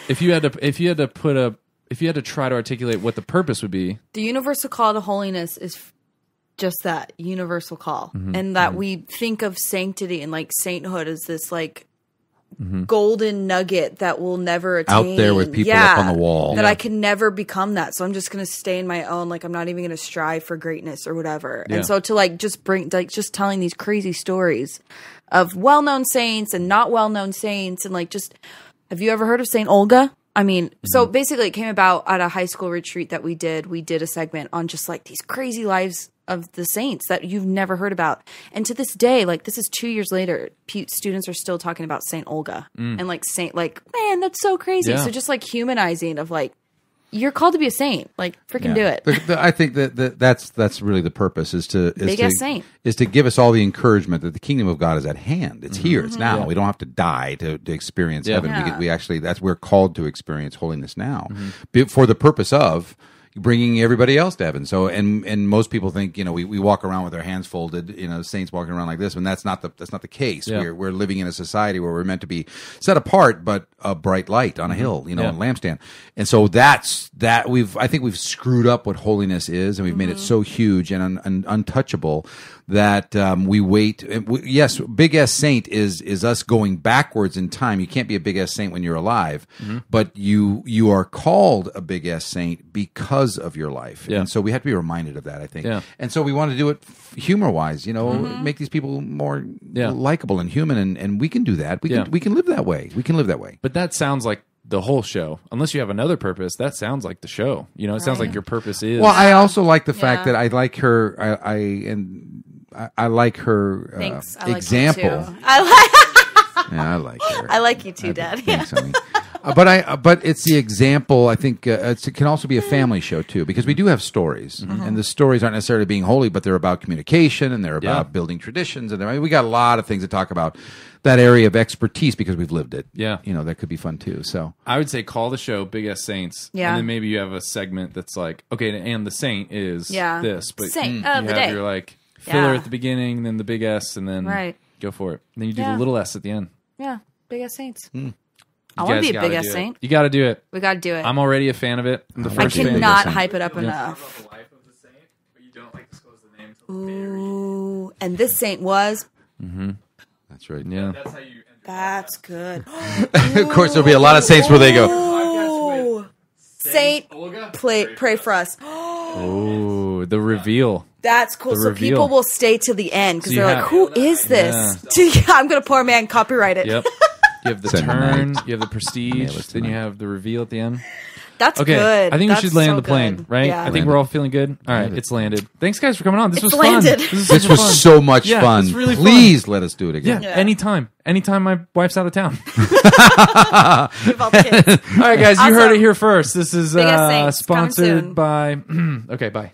If you had to try to articulate what the purpose would be. The universal call to holiness is just that universal call, and that we think of sanctity and like sainthood as this like golden nugget that will never attain. Out there with people up on the wall. That I can never become that. So I'm just going to stay in my own. Like I'm not even going to strive for greatness or whatever. Yeah. And so to like just bring like just telling these crazy stories of well-known saints and not well-known saints, and like just have you ever heard of Saint Olga? I mean, so basically it came about at a high school retreat that we did. We did a segment on just like these crazy lives of the saints that you've never heard about. And to this day, like this is 2 years later, students are still talking about Saint Olga and like saint, like, man, that's so crazy. Yeah. So just like humanizing of like, you're called to be a saint, like freaking do it. I think that's really the purpose is to give us all the encouragement that the kingdom of God is at hand. It's here. It's now. Yeah. We don't have to die to experience heaven. Yeah. We actually we're called to experience holiness now, for the purpose of bringing everybody else to heaven. So, and most people think, we walk around with our hands folded, saints walking around like this, and that's not the case. Yeah. We're living in a society where we're meant to be set apart, but a bright light on a hill, a lampstand. And so I think we've screwed up what holiness is, and we've made it so huge and untouchable that we wait. Yes, Big S Saint is us going backwards in time. You can't be a Big S Saint when you're alive, but you are called a Big S Saint because of your life. Yeah. And so we have to be reminded of that, I think. Yeah. And so we want to do it humor-wise, make these people more likable and human, and we can do that. We can live that way. We can live that way. But that sounds like the whole show. Unless you have another purpose, that sounds like the show. It sounds like your purpose is. Well, I also like the fact that I like her. I like her Thanks. I like example. you too. I like her. I like you too, Dad. Yeah. Thanks, honey. But it's the example. I think it can also be a family show too, because we do have stories, and the stories aren't necessarily being holy, but they're about communication and they're about building traditions, and we got a lot of things to talk about that area of expertise because we've lived it. Yeah, that could be fun too. So I would say call the show Big S Saints, and then maybe you have a segment that's like, okay, and the saint is this, but Saint you of the have day. your like filler at the beginning, then the Big S, and then go for it. And then you do the little S at the end. Yeah, Big Ass Saints. I You want to guys be a Big gotta Ass do it. Saint. You got to do it. We got to do it. I'm already a fan of it. I'm the I first fan. cannot Saint. hype it up About enough. the life of the saint, but you don't like disclose the name until the very end. Ooh, and this saint was. that's right. Yeah. That's how you end the That's good. Of course, there'll be a lot of saints where they go. Ooh. Saint, Olga. pray for us. Oh, the reveal. That's cool. The So reveal. people will stay to the end because So you they're have- like, "Who is this?" I'm gonna poor man copyright it. Yep. You have the Send turn. tonight. You have the prestige. Then you have the reveal at the end. That's Okay, good. I think That's we should land so the plane, good. right? Yeah. I think we're all feeling good. All right, it's landed. Thanks, guys, for coming on. This It's was landed. fun. This super fun. was so much Yeah, fun. it's really fun. Please let us do it again. Yeah, anytime. Anytime my wife's out of town. Give all the kids. All right, guys, you Awesome. heard it here first. This is Big Ass Saints, coming sponsored soon. by. Okay, bye.